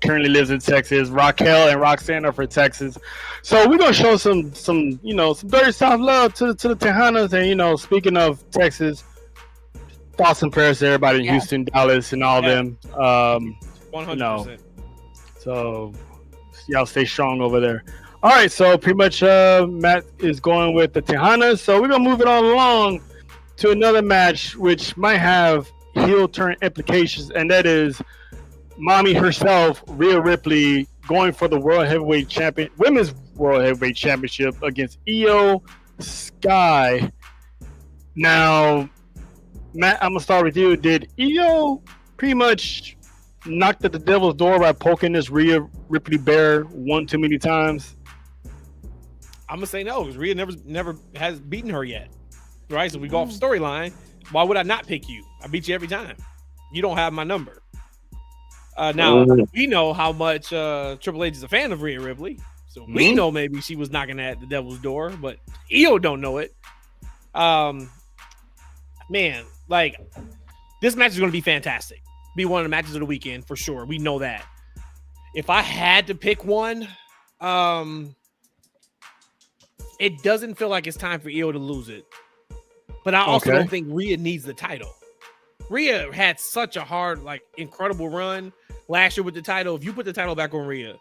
currently lives in Texas. Raquel and Roxanne are from Texas, so we're gonna show some dirty South love to the Tejanas. And speaking of Texas, thoughts and prayers to everybody in Houston, Dallas, and all them. 100%. So y'all stay strong over there. All right, so pretty much Matt is going with the Tejanas, so we're gonna move it on along to another match which might have heel turn implications, and that is mommy herself, Rhea Ripley, going for the women's World Heavyweight Championship against Io Sky. Now, Matt, I'm gonna start with you. Did Io pretty much knock at the devil's door by poking this Rhea Ripley bear one too many times? I'm gonna say no, because Rhea never has beaten her yet. Right? So we go off storyline. Why would I not pick you? I beat you every time. You don't have my number. Now we know how much Triple H is a fan of Rhea Ripley, so we know maybe she was knocking at the devil's door, but Io don't know it. Man, like this match is going to be fantastic. Be one of the matches of the weekend for sure. We know that. If I had to pick one, it doesn't feel like it's time for Io to lose it. But I also don't think Rhea needs the title. Rhea had such a hard, incredible run last year with the title. If you put the title back on Rhea,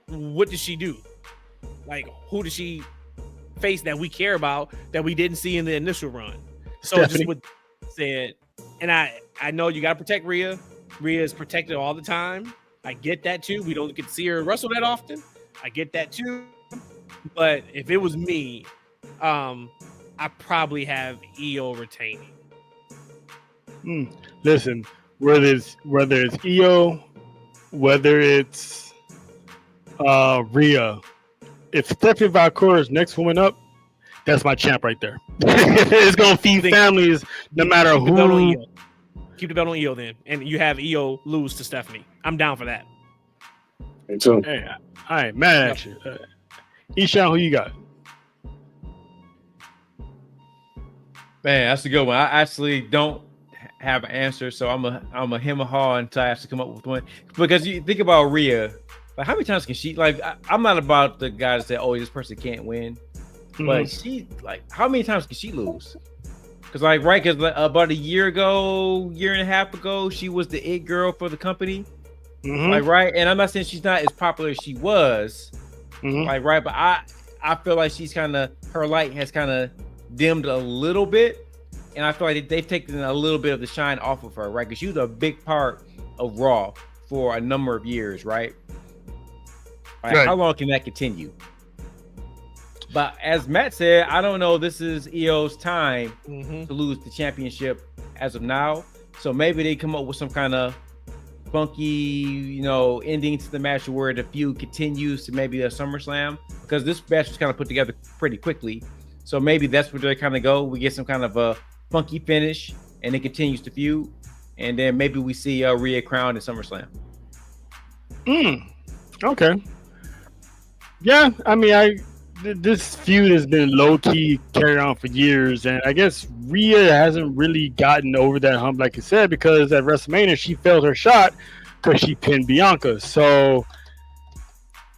what does she do? Who does she face that we care about that we didn't see in the initial run? So Stephanie. just what said, and I know you got to protect Rhea. Rhea is protected all the time. I get that too. We don't get to see her wrestle that often. I get that too. But if it was me, I probably have Io retaining. Listen, whether it's Io, whether it's Rhea, if Stephanie Valcour is next woman up, that's my champ right there. It's gonna feed families no matter who. Keep the belt on Io then, and you have Io lose to Stephanie. I'm down for that. Me too. Hey, all right, mad at you. Ishan, who you got? Man, that's a good one. I actually don't have an answer, so I'm a hem and haw until I actually come up with one. Because you think about Rhea, how many times can she? I'm not about the guys that this person can't win, but she how many times can she lose? Because about a year and a half ago, she was the it girl for the company, right? And I'm not saying she's not as popular as she was, right? But I feel like she's her light has kind of dimmed a little bit, and I feel like they've taken a little bit of the shine off of her, right? Because she was a big part of Raw for a number of years, right? Right. How long can that continue? But as Matt said, I don't know. This is Io's time to lose the championship as of now. So maybe they come up with some kind of funky, ending to the match where the feud continues to maybe a SummerSlam, because this match was kind of put together pretty quickly. So maybe that's where they kind of go. We get some kind of a funky finish, and it continues to feud. and then maybe we see Rhea crowned in SummerSlam. Okay. Yeah, I mean, this feud has been low key carried on for years, and I guess Rhea hasn't really gotten over that hump, like you said, because at WrestleMania she failed her shot because she pinned Bianca. So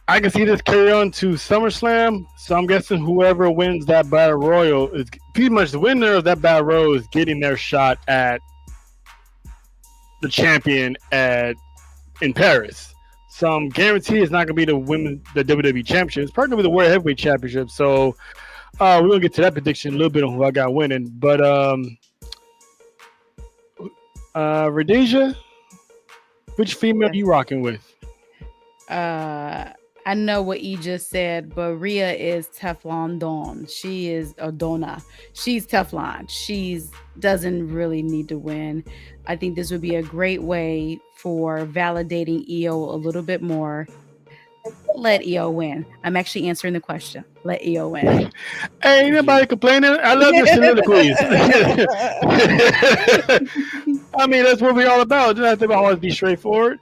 I can see this carry on to SummerSlam. So I'm guessing whoever wins that Battle Royal is pretty much the winner of that Battle Royal is getting their shot at the champion in Paris. So I'm guaranteed it's not going to be the WWE Championship. It's probably going to be the World Heavyweight Championship. So we're going to get to that prediction a little bit on who I got winning. But Rhodesia, which female are you rocking with? I know what you just said, but Rhea is Teflon Dawn. She is Donna. She's Teflon. She's doesn't really need to win. I think this would be a great way for validating EO a little bit more. Let EO win. I'm actually answering the question. Let EO win. Hey, ain't nobody complaining. I love your soliloquies. I mean, that's what we're all about. Just have to always be straightforward.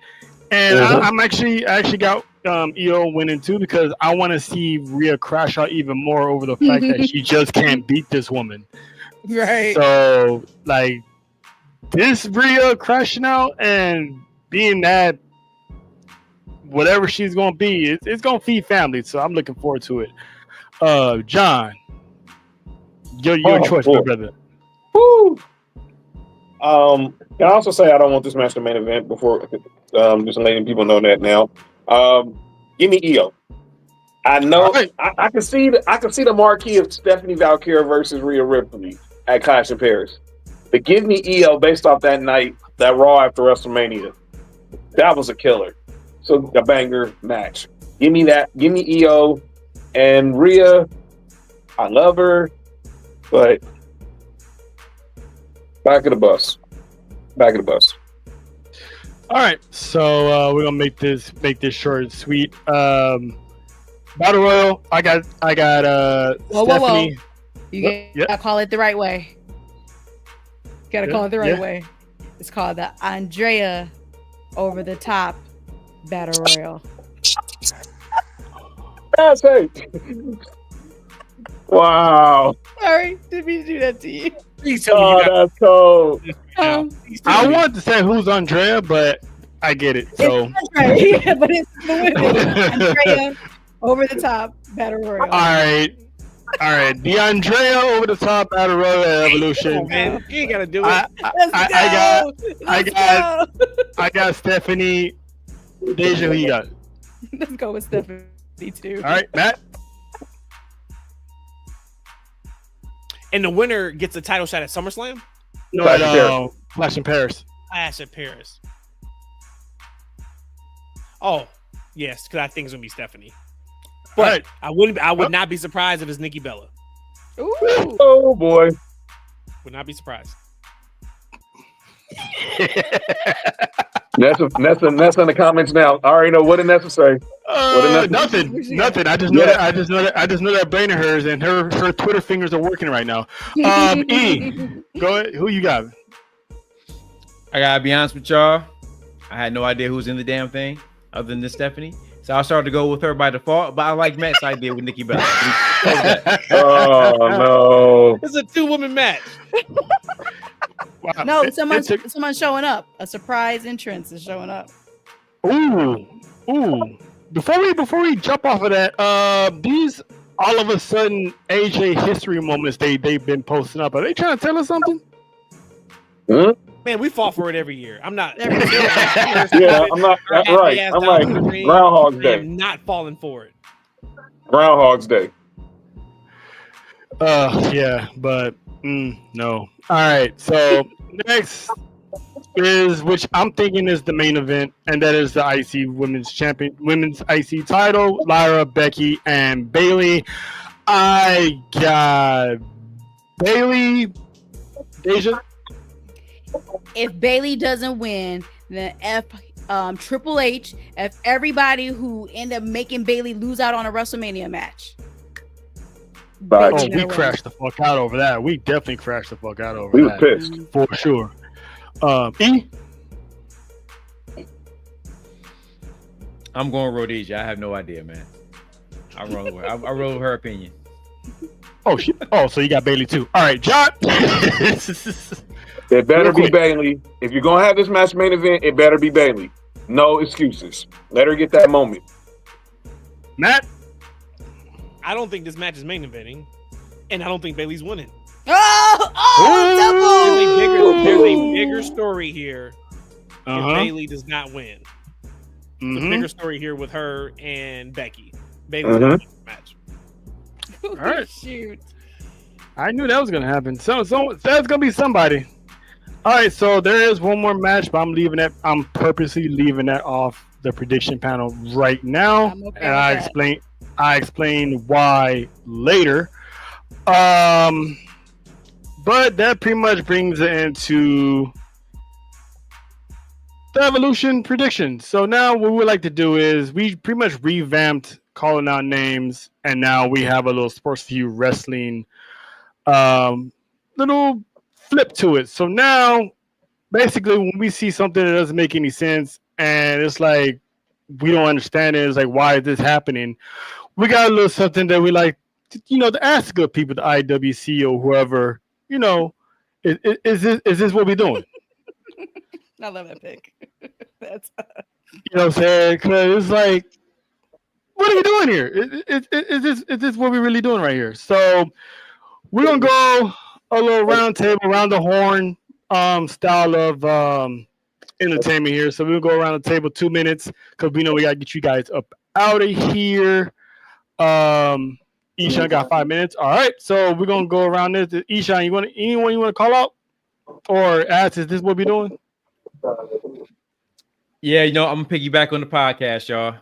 And I actually got EO winning too because I want to see Rhea crash out even more over the fact that she just can't beat this woman. Right. So, like, this Rhea crashing out and being that whatever she's going to be, it's going to feed family. So I'm looking forward to it. John, your choice, my brother. Woo! Can I also say I don't want this match to main event before just letting people know that now. Give me EO. I know right. I can see the marquee of Stephanie Valkyria versus Rhea Ripley at Clash in Paris. But give me EO based off that night, that Raw after WrestleMania. That was a killer. So a banger match. Give me that. Give me EO and Rhea. I love her, but back of the bus. All right, so we're gonna make this short and sweet. Battle Royal. I got Stephanie. You gotta call it the right way. Call it the right way. It's called the Andrea Over the Top Battle Royal. That's it. Wow. Sorry, didn't mean to do that to you. Please tell me that's cold. I wanted to say who's Andrea, but I get it. So, but it's the women. Andrea Over the Top Battle Royal. All right. The Andrea Over the Top Battle Royal Evolution. Man, you ain't gotta do it. I got Stephanie. Deja, who you got? Let's go with Stephanie too. All right, Matt. And the winner gets a title shot at SummerSlam? No, Clash in Paris. Clash in Paris. Oh, yes, because I think it's gonna be Stephanie. But right. I would not be surprised if it's Nikki Bella. Ooh. Oh boy. Would not be surprised. That's in the comments now. I already know what did Nessa say. Nothing. I just know that brain of hers and her Twitter fingers are working right now. E, go ahead. Who you got? I gotta be honest with y'all. I had no idea who was in the damn thing other than Stephanie. So I started to go with her by default, but I like Matt's idea with Nikki Bella. Oh no! It's a 2-woman match. Wow. No, someone's showing up. A surprise entrance is showing up. Ooh. Before we jump off of that, these all of a sudden AJ history moments they've been posting up. Are they trying to tell us something? Huh? Man, we fall for it every year. I'm not. I'm not. That's right. I'm like Groundhog's Day. I'm not falling for it. Groundhog's Day. Yeah, but no. All right. So next is, which I'm thinking is the main event, and that is the IC women's IC title, Lyra, Becky, and Bayley. I got Bayley. Deja. If Bayley doesn't win, then Triple H, if everybody who end up making Bayley lose out on a WrestleMania match. We crashed the fuck out over that. We definitely crashed the fuck out over that. We were pissed. For sure. E. I'm going Rhodesia. I have no idea, man. I roll with her. I roll with her opinion. Oh shit. Oh, so you got Bailey too. All right, John. It better Real be quick. Bailey. If you're gonna have this match main event, it better be Bailey. No excuses. Let her get that moment. Matt. I don't think this match is main eventing, and I don't think Bailey's winning. Oh, There's a bigger story here if Uh-huh. Bailey does not win. There's a Mhm. bigger story here with her and Becky. Bailey's gonna win the match. double. All right. Shoot. I knew that was gonna happen. So that's gonna be somebody. All right, so there is one more match, but I'm purposely leaving that off the prediction panel right now, I'm okay and with I explain why later. But that pretty much brings it into the Evolution predictions. So now what we would like to do is we pretty much revamped calling out names, and now we have a little Sports View Wrestling little flip to it. So now basically when we see something that doesn't make any sense and it's like we don't understand it, it's like, why is this happening? We got a little something that we like to ask good people, the IWC or whoever, is this what we're doing? I love that pick. That's You know what I'm saying? Because it's like, what are we doing here? Is this what we're really doing right here? So we're gonna go a little round table, round the horn style of entertainment here. So we'll go around the table 2 minutes because we know we gotta get you guys up out of here. Ishan got 5 minutes. All right, so we're gonna go around this. Ishan, anyone you want to call out or ask? Is this what we're doing? Yeah, I'm gonna piggyback on the podcast, y'all.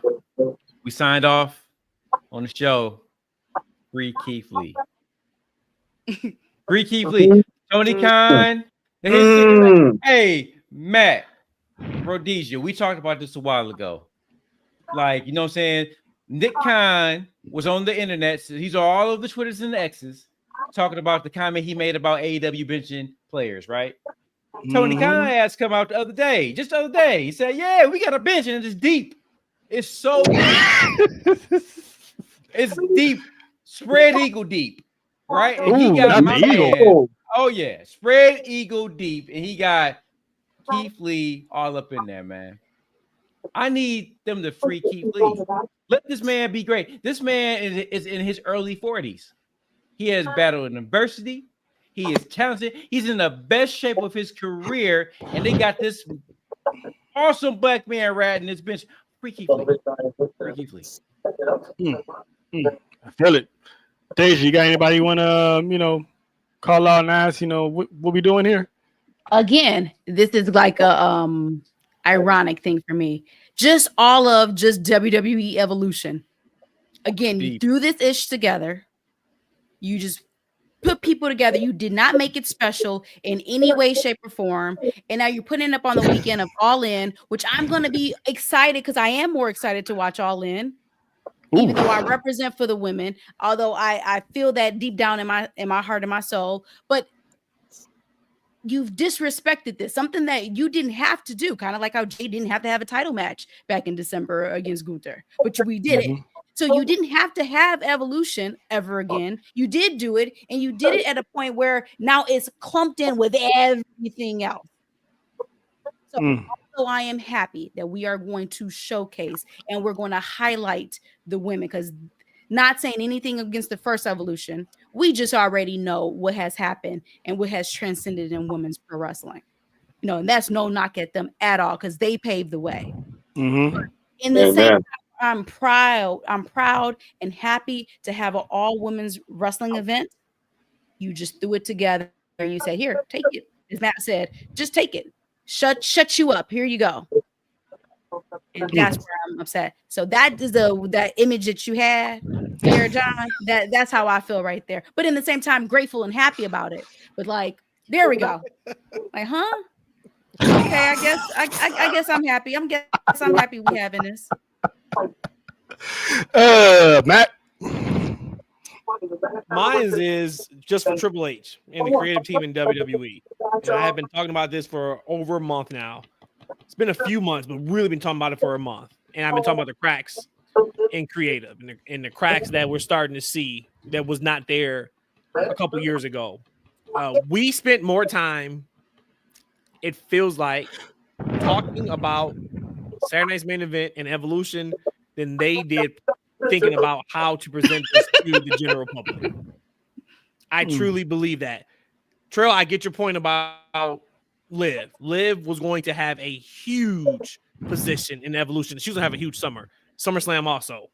We signed off on the show. Free Keith Lee. Free Keith Lee. Tony Khan. Hey, Matt. Rhodesia. We talked about this a while ago. Like, you know what I'm saying? Nick Khan was on the internet. So he's all over the Twitters and the X's talking about the comment he made about AEW benching players, right? Tony Khan ass come out just the other day. He said, yeah, we got a bench and it's deep. It's so deep. It's deep. Spread eagle deep. Right? And he got not my the eagle. man. Oh, yeah. Spread eagle deep. And he got Keith Lee all up in there, man. I need them to free Keith Lee. Let this man be great. This man is in his early 40s. He has battled adversity. He is talented. He's in the best shape of his career. And they got this awesome black man riding this bench. Free Keith Lee. Free Keith Lee. I feel it. Deja, you got anybody you want to, call out and ask, what we doing here? again, this is like a ironic thing for me. Just WWE Evolution. Again, you do this ish together. You just put people together. You did not make it special in any way, shape, or form. And now you're putting it up on the weekend of All In, which I'm going to be excited because I am more excited to watch All In. Even though I represent for the women, although I feel that deep down in my heart and my soul, but you've disrespected this, something that you didn't have to do, kind of like how Jay didn't have to have a title match back in December against Gunther, but we did it. So you didn't have to have Evolution ever again. You did do it, and you did it at a point where now it's clumped in with everything else. So also I am happy that we are going to showcase and we're going to highlight the women, because not saying anything against the first Evolution, we just already know what has happened and what has transcended in women's pro wrestling. And that's no knock at them at all, because they paved the way. In the same time, I'm proud and happy to have an all women's wrestling event. You just threw it together and you said, here, take it. As Matt said, just take it. Shut you up. Here you go. And that's where I'm upset. So that is that image that you had there, John. That's how I feel right there. But in the same time, grateful and happy about it. But like, there we go. Like, huh? Okay, I guess I'm happy. I'm happy we having this. Matt. Mine is just for Triple H and the creative team in WWE. And I have been talking about this for over a month now. It's been a few months, but really been talking about it for a month. And I've been talking about the cracks in creative and the cracks that we're starting to see that was not there a couple years ago. We spent more time, it feels like, talking about Saturday Night's Main Event and Evolution than they did thinking about how to present this to the general public. I truly believe that. Trail, I get your point about Liv. Liv was going to have a huge position in Evolution. She was going to have a huge SummerSlam also.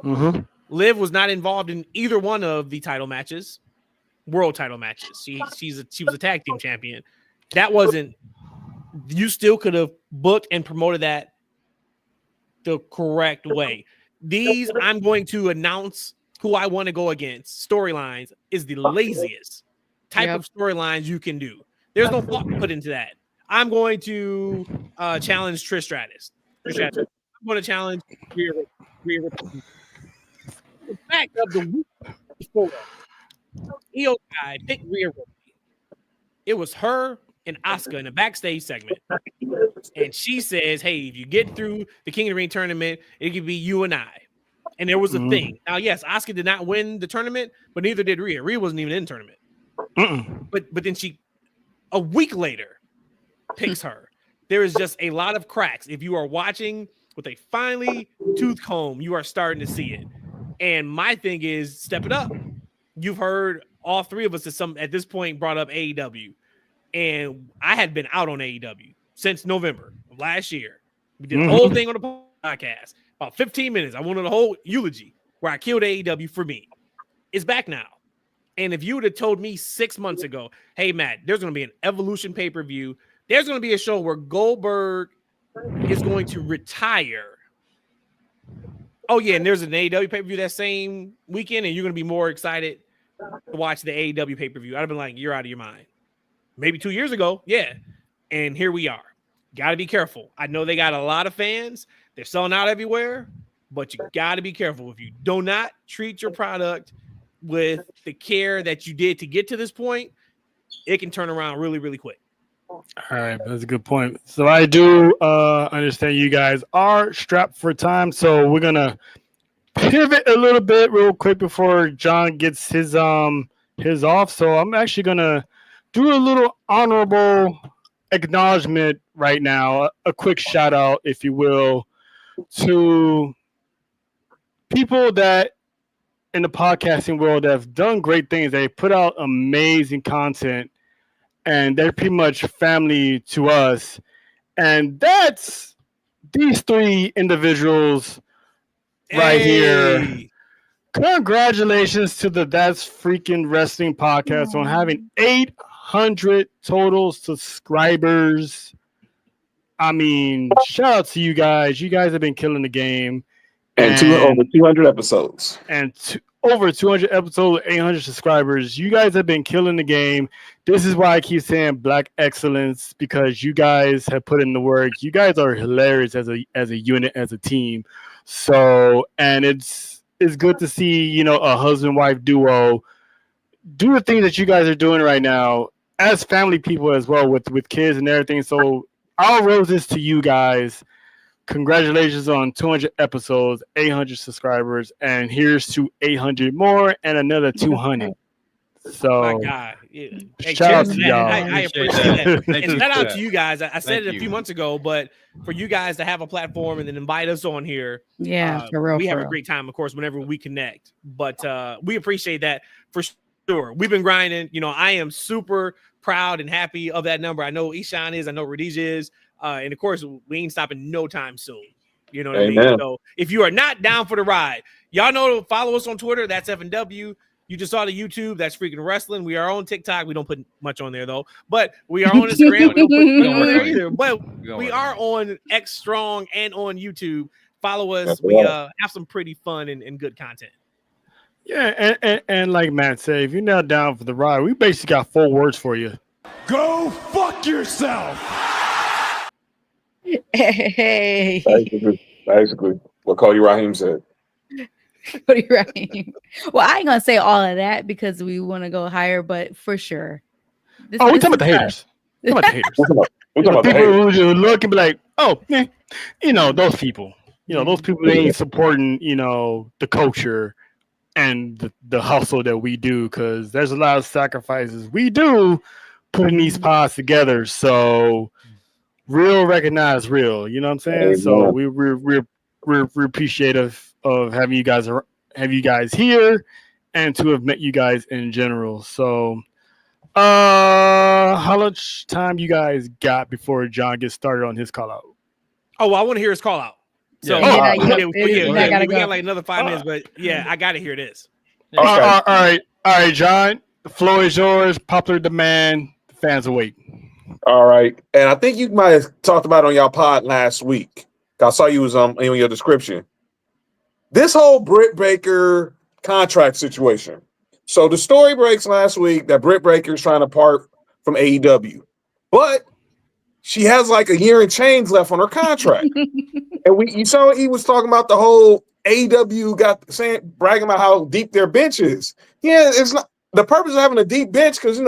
Mm-hmm. Liv was not involved in either one of the title matches, world title matches. She was a tag team champion. That wasn't, you still could have booked and promoted that the correct way. These, I'm going to announce who I want to go against storylines is the laziest type of storylines you can do. There's no thought put into that. I'm going to challenge Trish Stratus. I'm going to challenge Rhea Ripley. The fact of the week before, Io Kai picked Rhea Ripley. It was her and Asuka in a backstage segment. And she says, hey, if you get through the King of the Ring tournament, it could be you and I. And there was a thing. Now, yes, Asuka did not win the tournament, but neither did Rhea. Rhea wasn't even in the tournament. But then she, a week later, picks her. There is just a lot of cracks. If you are watching with a finely tooth comb, you are starting to see it. And my thing is, step it up. You've heard all three of us at this point brought up AEW. And I had been out on AEW since November of last year. We did a whole thing on the podcast. About 15 minutes. I wanted a whole eulogy where I killed AEW for me. It's back now. And if you would have told me 6 months ago, hey, Matt, there's going to be an Evolution pay-per-view. There's going to be a show where Goldberg is going to retire. Oh, yeah, and there's an AEW pay-per-view that same weekend, and you're going to be more excited to watch the AEW pay-per-view. I'd have been like, you're out of your mind. Maybe 2 years ago, yeah. And here we are. Got to be careful. I know they got a lot of fans. They're selling out everywhere, but you got to be careful. If you do not treat your product with the care that you did to get to this point, it can turn around really, really quick. All right, that's a good point. So I do understand you guys are strapped for time, so we're gonna pivot a little bit real quick before John gets his off. So I'm actually gonna do a little honorable acknowledgement right now, a quick shout out, if you will, to people that in the podcasting world that have done great things. They put out amazing content, and they're pretty much family to us. And that's these three individuals right here. Congratulations to the That's Freaking Wrestling podcast on having 800 total subscribers. I mean, shout out to you guys. You guys have been killing the game. And over 200 episodes. And over 200 episodes, 800 subscribers. You guys have been killing the game. This is why I keep saying Black Excellence, because you guys have put in the work. You guys are hilarious as a unit, as a team. So, and it's good to see, you know, a husband-wife duo do the things that you guys are doing right now as family people as well, with kids and everything. So our roses to you guys. Congratulations on 200 episodes, 800 subscribers, and here's to 800 more and another 200. So, my God. Yeah. Hey, shout out to y'all. I appreciate that. Thank And you shout for out that. to you guys. I said Thank it a few months ago, but for you guys to have a platform and then invite us on here, Yeah, for real. we have for a real. great time, of course, whenever we connect. But we appreciate that for sure. We've been grinding. You know, I am super proud and happy of that number. I know Ishan is. I know Radija is. And of course, we ain't stopping no time soon. You know what I mean? So if you are not down for the ride, y'all know to follow us on Twitter. That's FNW. You just saw the YouTube. That's Freaking Wrestling. We are on TikTok. We don't put much on there though, but we are on Instagram. We don't put much on there either. But we are on X Strong and on YouTube. Follow us. That's We right. have some pretty fun and good content. yeah, and like Matt said, if you're not down for the ride, we basically got 4 words for you. Go fuck yourself. Hey. Basically, what Cody Raheem said. Cody Ryan. Well, I ain't gonna say all of that because we want to go higher, but for sure. We talking about the haters. We talking about the haters. We talking about the People haters. who just look and be like, oh, those people. Those people they ain't supporting, the culture and the hustle that we do, because there's a lot of sacrifices we do putting these pods together. So real recognize real. You know what I'm saying? Amen. So we're appreciative of having you guys here and to have met you guys in general. So how much time you guys got before John gets started on his call out? Oh, well, I want to hear his call out. So we got like another 5 minutes, but yeah, I got to hear this. Okay. All right, John. The floor is yours. Popular demand. The fans await. All right, and I think you might have talked about it on y'all pod last week. I saw you was in your description. This whole Britt Baker contract situation. So the story breaks last week that Britt Baker is trying to part from AEW, but she has like a year and change left on her contract. And you saw he was talking about the whole AEW bragging about how deep their bench is. Yeah, it's not the purpose of having a deep bench because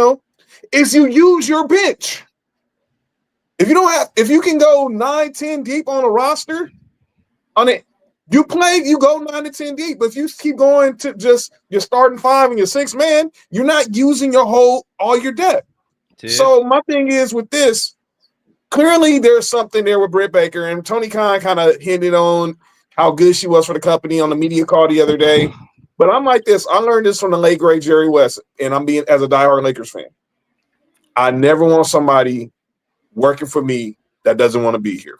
is you use your bench. If you can go 9-10 deep on a roster, on it, you go 9 to 10 deep. But if you keep going to just your starting 5 and your 6 man, you're not using all your depth. So my thing is with this, clearly there's something there with Britt Baker, and Tony Khan kind of hinted on how good she was for the company on the media call the other day. But I'm like this. I learned this from the late great Jerry West, and I'm being as a diehard Lakers fan. I never want somebody working for me that doesn't want to be here.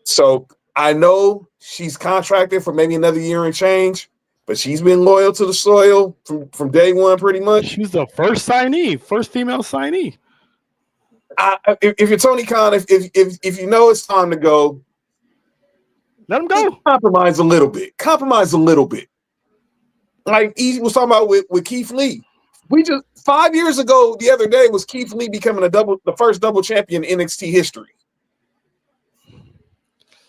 So I know she's contracted for maybe another year and change, but she's been loyal to the soil from day one, pretty much. She's the first female signee. If you're Tony Khan, if you know it's time to go, let him go. Compromise a little bit. Like he was talking about with Keith Lee. We just 5 years ago, the other day, was Keith Lee becoming the first double champion in NXT history.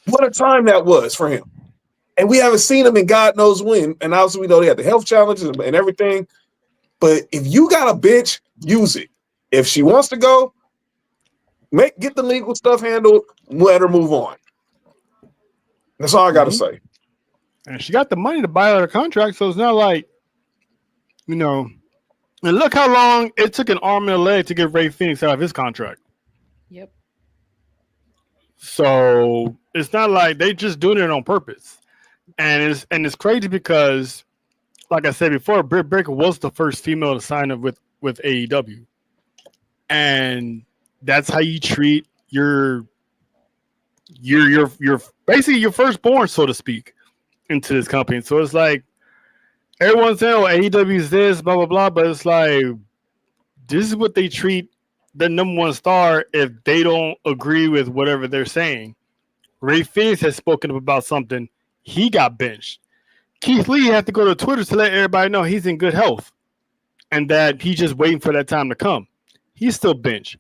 What a time that was for him. And we haven't seen him in God knows when. And obviously we know they had the health challenges and everything. But if you got a bench, use it. If she wants to go, get the legal stuff handled, let her move on. That's all I got to say. And she got the money to buy out her contract, so it's not like, and look how long it took an arm and a leg to get Ray Phoenix out of his contract. Yep. So it's not like they just doing it on purpose. And it's crazy because, like I said before, Britt Baker was the first female to sign up with AEW. And that's how you treat your basically your firstborn, so to speak, into this company. So it's like everyone's saying, AEW is this, blah, blah, blah. But it's like, this is what they treat the number one star if they don't agree with whatever they're saying. Ray Phoenix has spoken up about something. He got benched. Keith Lee had to go to Twitter to let everybody know he's in good health and that he's just waiting for that time to come. He's still benched.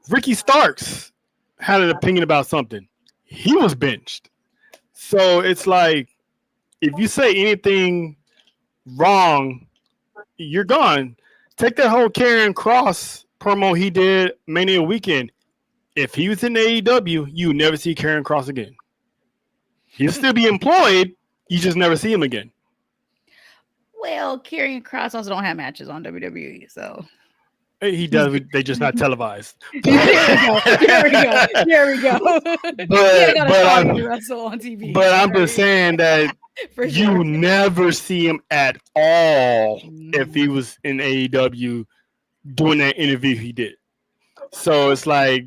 Ricky Starks had an opinion about something. He was benched. So it's like, if you say anything wrong, you're gone. Take that whole Karrion Kross promo he did Mania weekend. If he was in AEW, you never see Karrion Kross again. He'll still be employed. You just never see him again. Well, Karrion Kross also don't have matches on WWE, so he does. They just not televised. There we go. But I'm just saying that you never see him at all if he was in AEW doing that interview he did. So it's like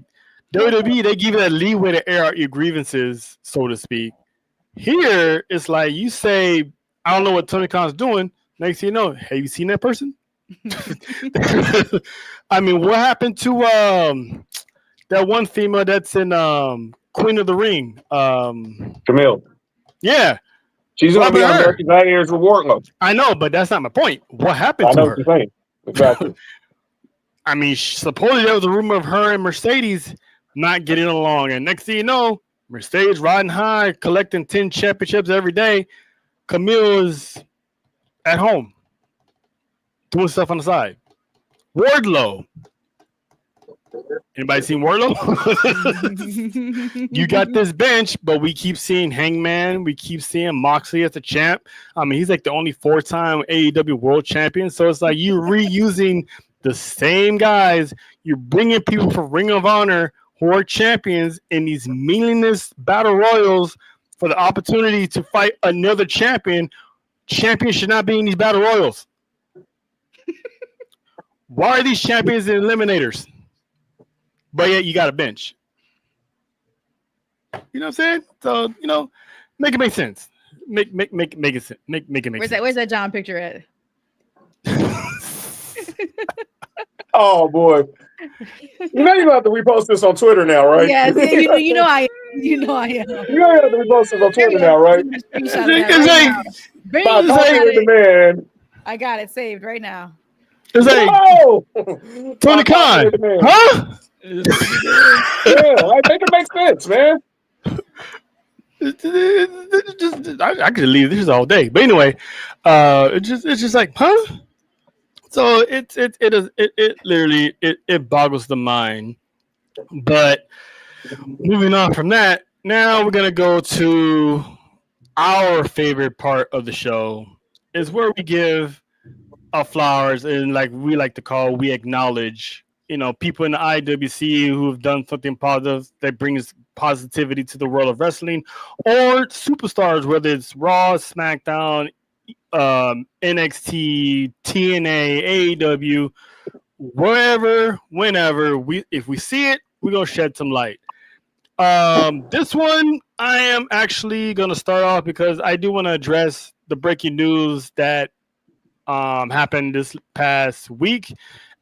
WWE, they give you that leeway to air out your grievances, so to speak. Here, it's like you say, I don't know what Tony Khan's doing. Next thing you know, have you seen that person? I mean, what happened to that one female that's in Queen of the Ring? Camille. Yeah. She's going to be on American Gladiators with Wardlow. I know, but that's not my point. What happened to her? What you're saying. Exactly. I mean, supposedly there was a rumor of her and Mercedes not getting along. And next thing you know, Mercedes riding high, collecting 10 championships every day. Camille is at home doing stuff on the side. Wardlow. Anybody seen Wardlow? You got this bench, but we keep seeing Hangman. We keep seeing Moxley as the champ. I mean, he's like the only 4-time AEW world champion. So it's like you're reusing the same guys. You're bringing people from Ring of Honor who are champions in these meaningless battle royals for the opportunity to fight another champion. Champions should not be in these battle royals. Why are these champions in eliminators? But yet you got a bench. You know what I'm saying? So, make it make sense. Make it sense. Make it make sense. Where's that John picture at? Oh boy. You know you have to repost this on Twitter now, right? Yes, you know I am. You know you have to repost this on Twitter now, right? I got it saved right now. It's like Tony Khan. Huh? Yeah, I think it makes sense, man. I could leave this all day, but anyway, it's just like, huh? So it literally boggles the mind. But moving on from that, now we're gonna go to our favorite part of the show, is where we give our flowers and like we like to call, we acknowledge people in the IWC who have done something positive that brings positivity to the world of wrestling, or superstars, whether it's Raw, SmackDown, NXT, TNA, AEW, wherever, whenever if we see it, we're gonna shed some light. This one I am actually gonna start off because I do want to address the breaking news that happened this past week,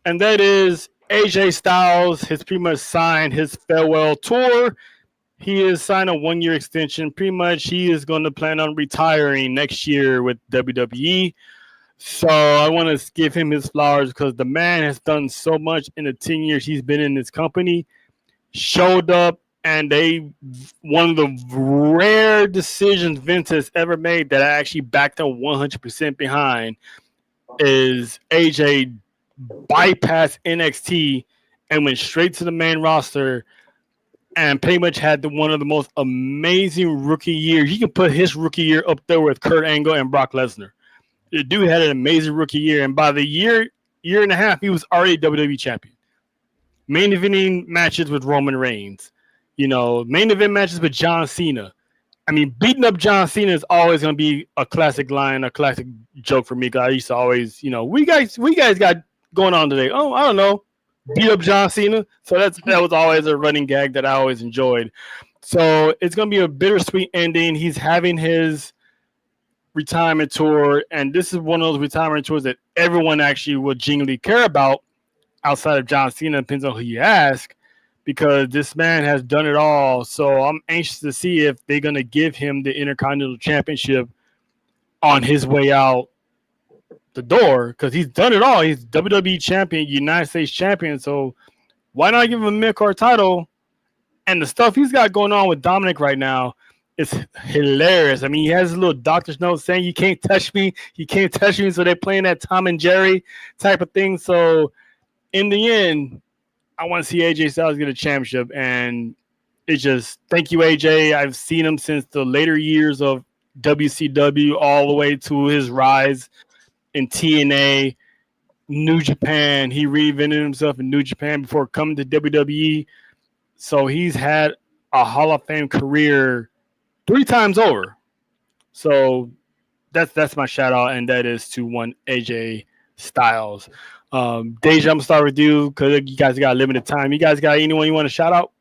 and that is AJ Styles has pretty much signed his farewell tour. He has signed a 1-year extension. Pretty much he is going to plan on retiring next year with WWE. So I want to give him his flowers because the man has done so much in the 10 years he's been in this company. Showed up, and one of the rare decisions Vince has ever made that I actually backed him 100% behind is AJ bypassed NXT and went straight to the main roster and pretty much had one of the most amazing rookie years. You can put his rookie year up there with Kurt Angle and Brock Lesnar. The dude had an amazing rookie year, and by the year and a half, he was already WWE champion. Main eventing matches with Roman Reigns, main event matches with John Cena. I mean, beating up John Cena is always going to be a classic line, a classic joke for me. Because I used to always, we guys got going on today? Oh, I don't know. Beat up John Cena. So that was always a running gag that I always enjoyed. So it's going to be a bittersweet ending. He's having his retirement tour, and this is one of those retirement tours that everyone actually will genuinely care about outside of John Cena. Depends on who you ask, because this man has done it all. So I'm anxious to see if they're going to give him the Intercontinental Championship on his way out the door, because he's done it all. He's WWE champion, United States champion. So why not give him a mid-card title? And the stuff he's got going on with Dominic right now is hilarious. I mean, he has a little doctor's note saying you can't touch me. You can't touch me. So they're playing that Tom and Jerry type of thing. So in the end, I want to see AJ Styles get a championship. And it's just, thank you, AJ. I've seen him since the later years of WCW all the way to his rise in TNA, New Japan. He reinvented himself in New Japan before coming to WWE. So he's had a Hall of Fame career 3 times over. So that's my shout out, and that is to one AJ Styles. Deja, I'm gonna start with you because you guys got limited time. You guys got anyone you want to shout out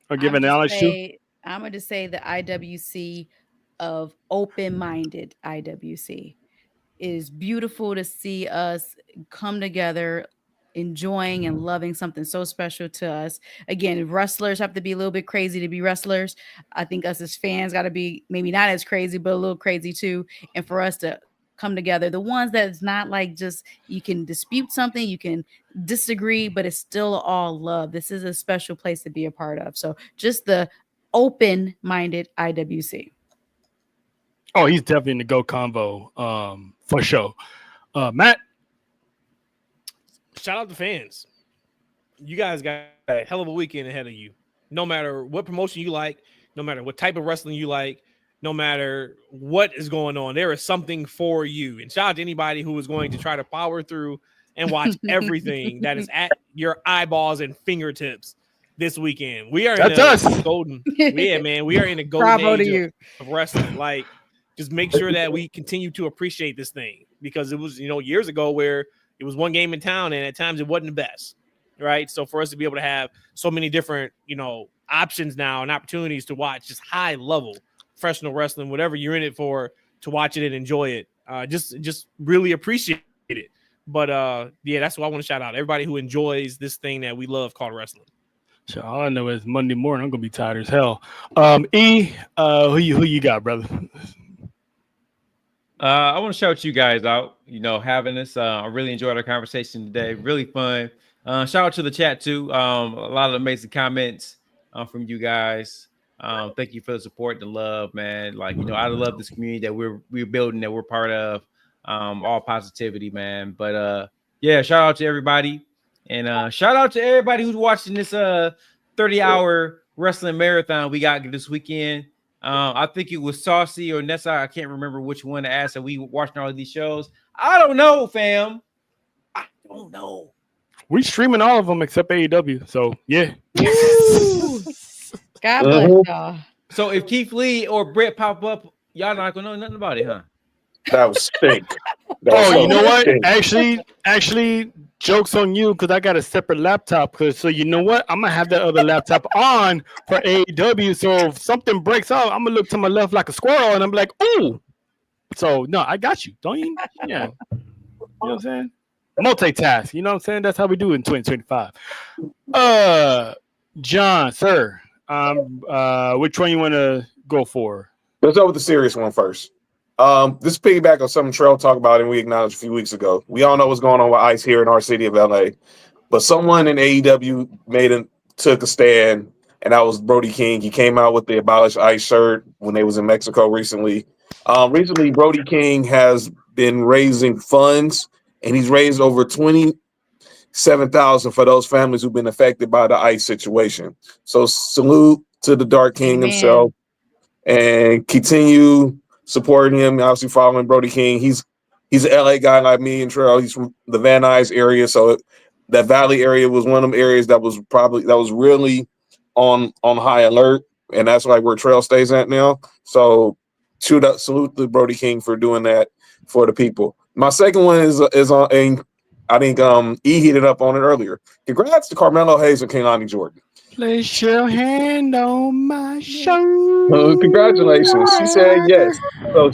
or give an knowledge to? I'm gonna just say the IWC of open-minded IWC. It is beautiful to see us come together, enjoying and loving something so special to us. Again, wrestlers have to be a little bit crazy to be wrestlers. I think us as fans got to be maybe not as crazy, but a little crazy too. And for us to come together, the ones that it's not like just you can dispute something, you can disagree, but it's still all love. This is a special place to be a part of. So just the open-minded IWC. Oh, he's definitely in the Go Convo for sure. Matt? Shout out to fans. You guys got a hell of a weekend ahead of you. No matter what promotion you like, no matter what type of wrestling you like, no matter what is going on, there is something for you. And shout out to anybody who is going to try to power through and watch everything that is at your eyeballs and fingertips this weekend. We are in a golden, man. We are in a golden age of wrestling. Like, just make sure that we continue to appreciate this thing, because it was, years ago where it was one game in town and at times it wasn't the best, right? So for us to be able to have so many different, options now and opportunities to watch just high level professional wrestling, whatever you're in it for, to watch it and enjoy it, just really appreciate it. But that's what I want to shout out. Everybody who enjoys this thing that we love called wrestling. So all I know is Monday morning I'm gonna be tired as hell. E, who you got, brother? I want to shout you guys out, having this. I really enjoyed our conversation today. Really fun. Shout out to the chat too. A lot of amazing comments from you guys. Thank you for the support, the love, man. I love this community that we're building, that we're part of. All positivity, man. But shout out to everybody. And shout out to everybody who's watching this 30-hour wrestling marathon we got this weekend. I think it was Saucy or Nessa. I can't remember which one to ask. That we watching all of these shows. I don't know, fam. I don't know. We streaming all of them except AEW. So yeah. God bless y'all. So if Keith Lee or Brett pop up, y'all not gonna know nothing about it, huh? That was sick. You know what? Actually, joke's on you, because I got a separate laptop. So you know what? I'm gonna have that other laptop on for AEW. So if something breaks out, I'm gonna look to my left like a squirrel, and I'm like, ooh. So no, I got you. Don't you? Yeah. You know what I'm saying? Multitask. You know what I'm saying? That's how we do it in 2025. John, sir, which one you want to go for? Let's go with the serious one first. This is piggyback on something Trell talked about and we acknowledged a few weeks ago. We all know what's going on with ICE here in our city of LA, but someone in AEW took a stand, and that was Brody King. He came out with the Abolish ICE shirt when they was in Mexico recently. Recently, Brody King has been raising funds, and he's raised over $27,000 for those families who've been affected by the ICE situation. So salute to the Dark King himself, and continue supporting him. Obviously following Brody King. He's an LA guy like me and Trell. He's from the Van Nuys area, so that Valley area was one of them areas that was really on high alert, and that's like where Trell stays at now. So salute to Brody King for doing that for the people. My second one is on, and I think E hit it up on it earlier. Congrats to Carmelo Hayes and Kehlani Jordan. Place your hand on my shoulder. Congratulations. She said yes. So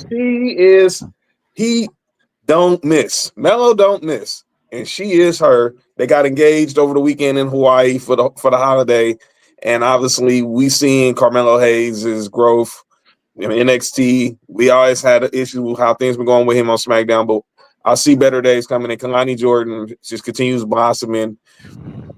he don't miss. Melo don't miss. And she is her. They got engaged over the weekend in Hawaii for the holiday. And obviously we seen Carmelo Hayes' growth in NXT. We always had an issue with how things been going with him on SmackDown, but I see better days coming. And Kehlani Jordan just continues blossoming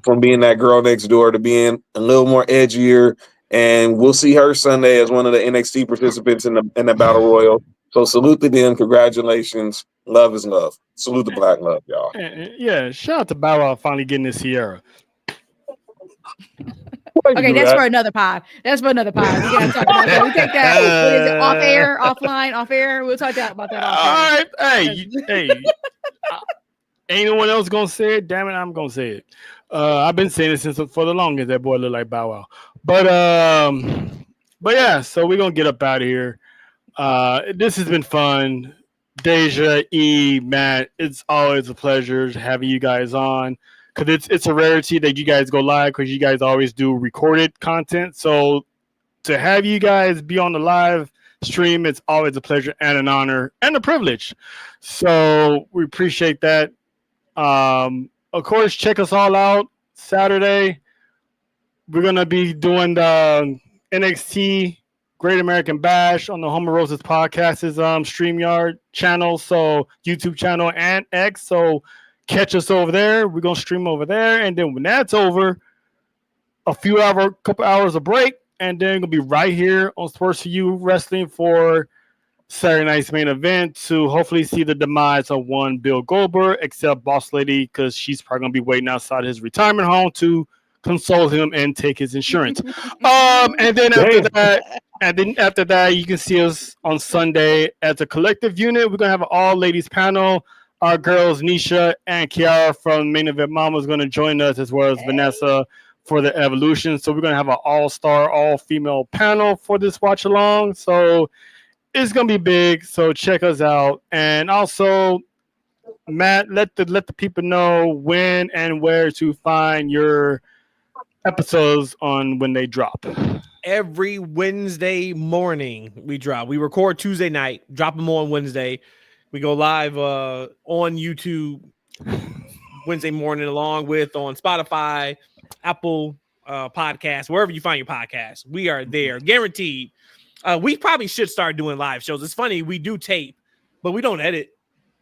from being that girl next door to being a little more edgier. And we'll see her Sunday as one of the NXT participants in the Battle Royal. So salute to them. Congratulations. Love is love. Salute the Black love, y'all. Yeah, shout out to Bow Wow finally getting this Sierra. Okay, that's for another pod. That's for another pod. We gotta talk about that. We take that. What is it? Off air, offline, off air. We'll talk about that. All right, hey. Ain't no one else gonna say it. Damn it, I'm gonna say it. I've been saying it for the longest. That boy look like Bow Wow. But yeah. So we're gonna get up out of here. This has been fun. Deja, E, Matt, it's always a pleasure having you guys on, because it's a rarity that you guys go live, because you guys always do recorded content. So to have you guys be on the live stream, it's always a pleasure and an honor and a privilege. So we appreciate that. Of course, check us all out Saturday. We're going to be doing the NXT Great American Bash on the Homer Roses Podcast's StreamYard channel, so YouTube channel and X. So catch us over there. We're going to stream over there. And then when that's over, couple hours of break, and then gonna be right here on S4U Wrestling for Saturday night's main event to hopefully see the demise of one Bill Goldberg, except Boss Lady, because she's probably gonna be waiting outside his retirement home to console him and take his insurance. And then after that, you can see us on Sunday as a collective unit. We're gonna have an all ladies panel. Our girls Nisha and Kiara from Main Event Mama is gonna join us, as well as Vanessa for the Evolution. So we're gonna have an all-star, all-female panel for this watch along. So it's gonna be big. So check us out. And also, Matt, let the people know when and where to find your episodes on when they drop. Every Wednesday morning we drop. We record Tuesday night, drop them on Wednesday. We go live on YouTube Wednesday morning, along with on Spotify, Apple Podcasts, wherever you find your podcast. We are there, guaranteed. We probably should start doing live shows. It's funny, we do tape, but we don't edit.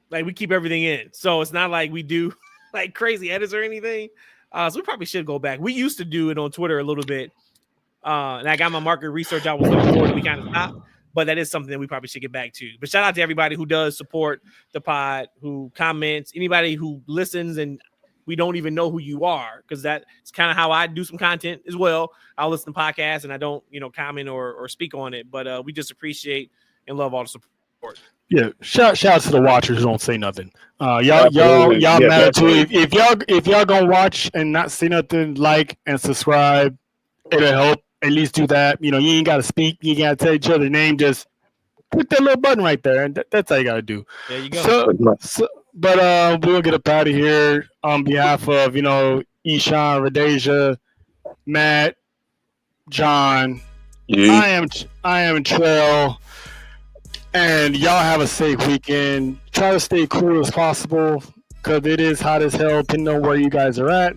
Like, we keep everything in. So it's not like we do like crazy edits or anything. So we probably should go back. We used to do it on Twitter a little bit. And I got my market research I was looking for, and we kind of stopped. But that is something that we probably should get back to. But shout out to everybody who does support the pod, who comments, anybody who listens, and we don't even know who you are, because that's kind of how I do some content as well. I'll listen to podcasts and I don't, comment or speak on it. But we just appreciate and love all the support. Yeah, shout out to the watchers who don't say nothing. Y'all matter too. If y'all gonna watch and not say nothing, like and subscribe, it'll help. At least do that. You ain't gotta speak. You ain't gotta tell each other name. Just click that little button right there, and that's how you gotta do. There you go. But we're gonna get up out of here on behalf of Ishan, Rhodesia, Matt, John. I am Trail. And y'all have a safe weekend. Try to stay cool as possible, because it is hot as hell, depending on where you guys are at.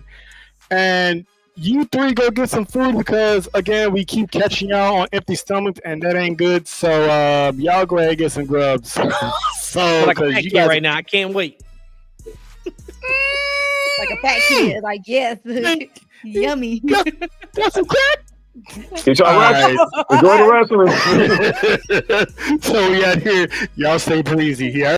And you three go get some food, because, again, we keep catching y'all on empty stomachs, and that ain't good. So y'all go ahead and get some grubs. So like a fat kid right now. I can't wait. Like a fat kid. Like, yes. Yummy. Got some crack? Enjoy the wrestling. So we out here. Y'all stay breezy here.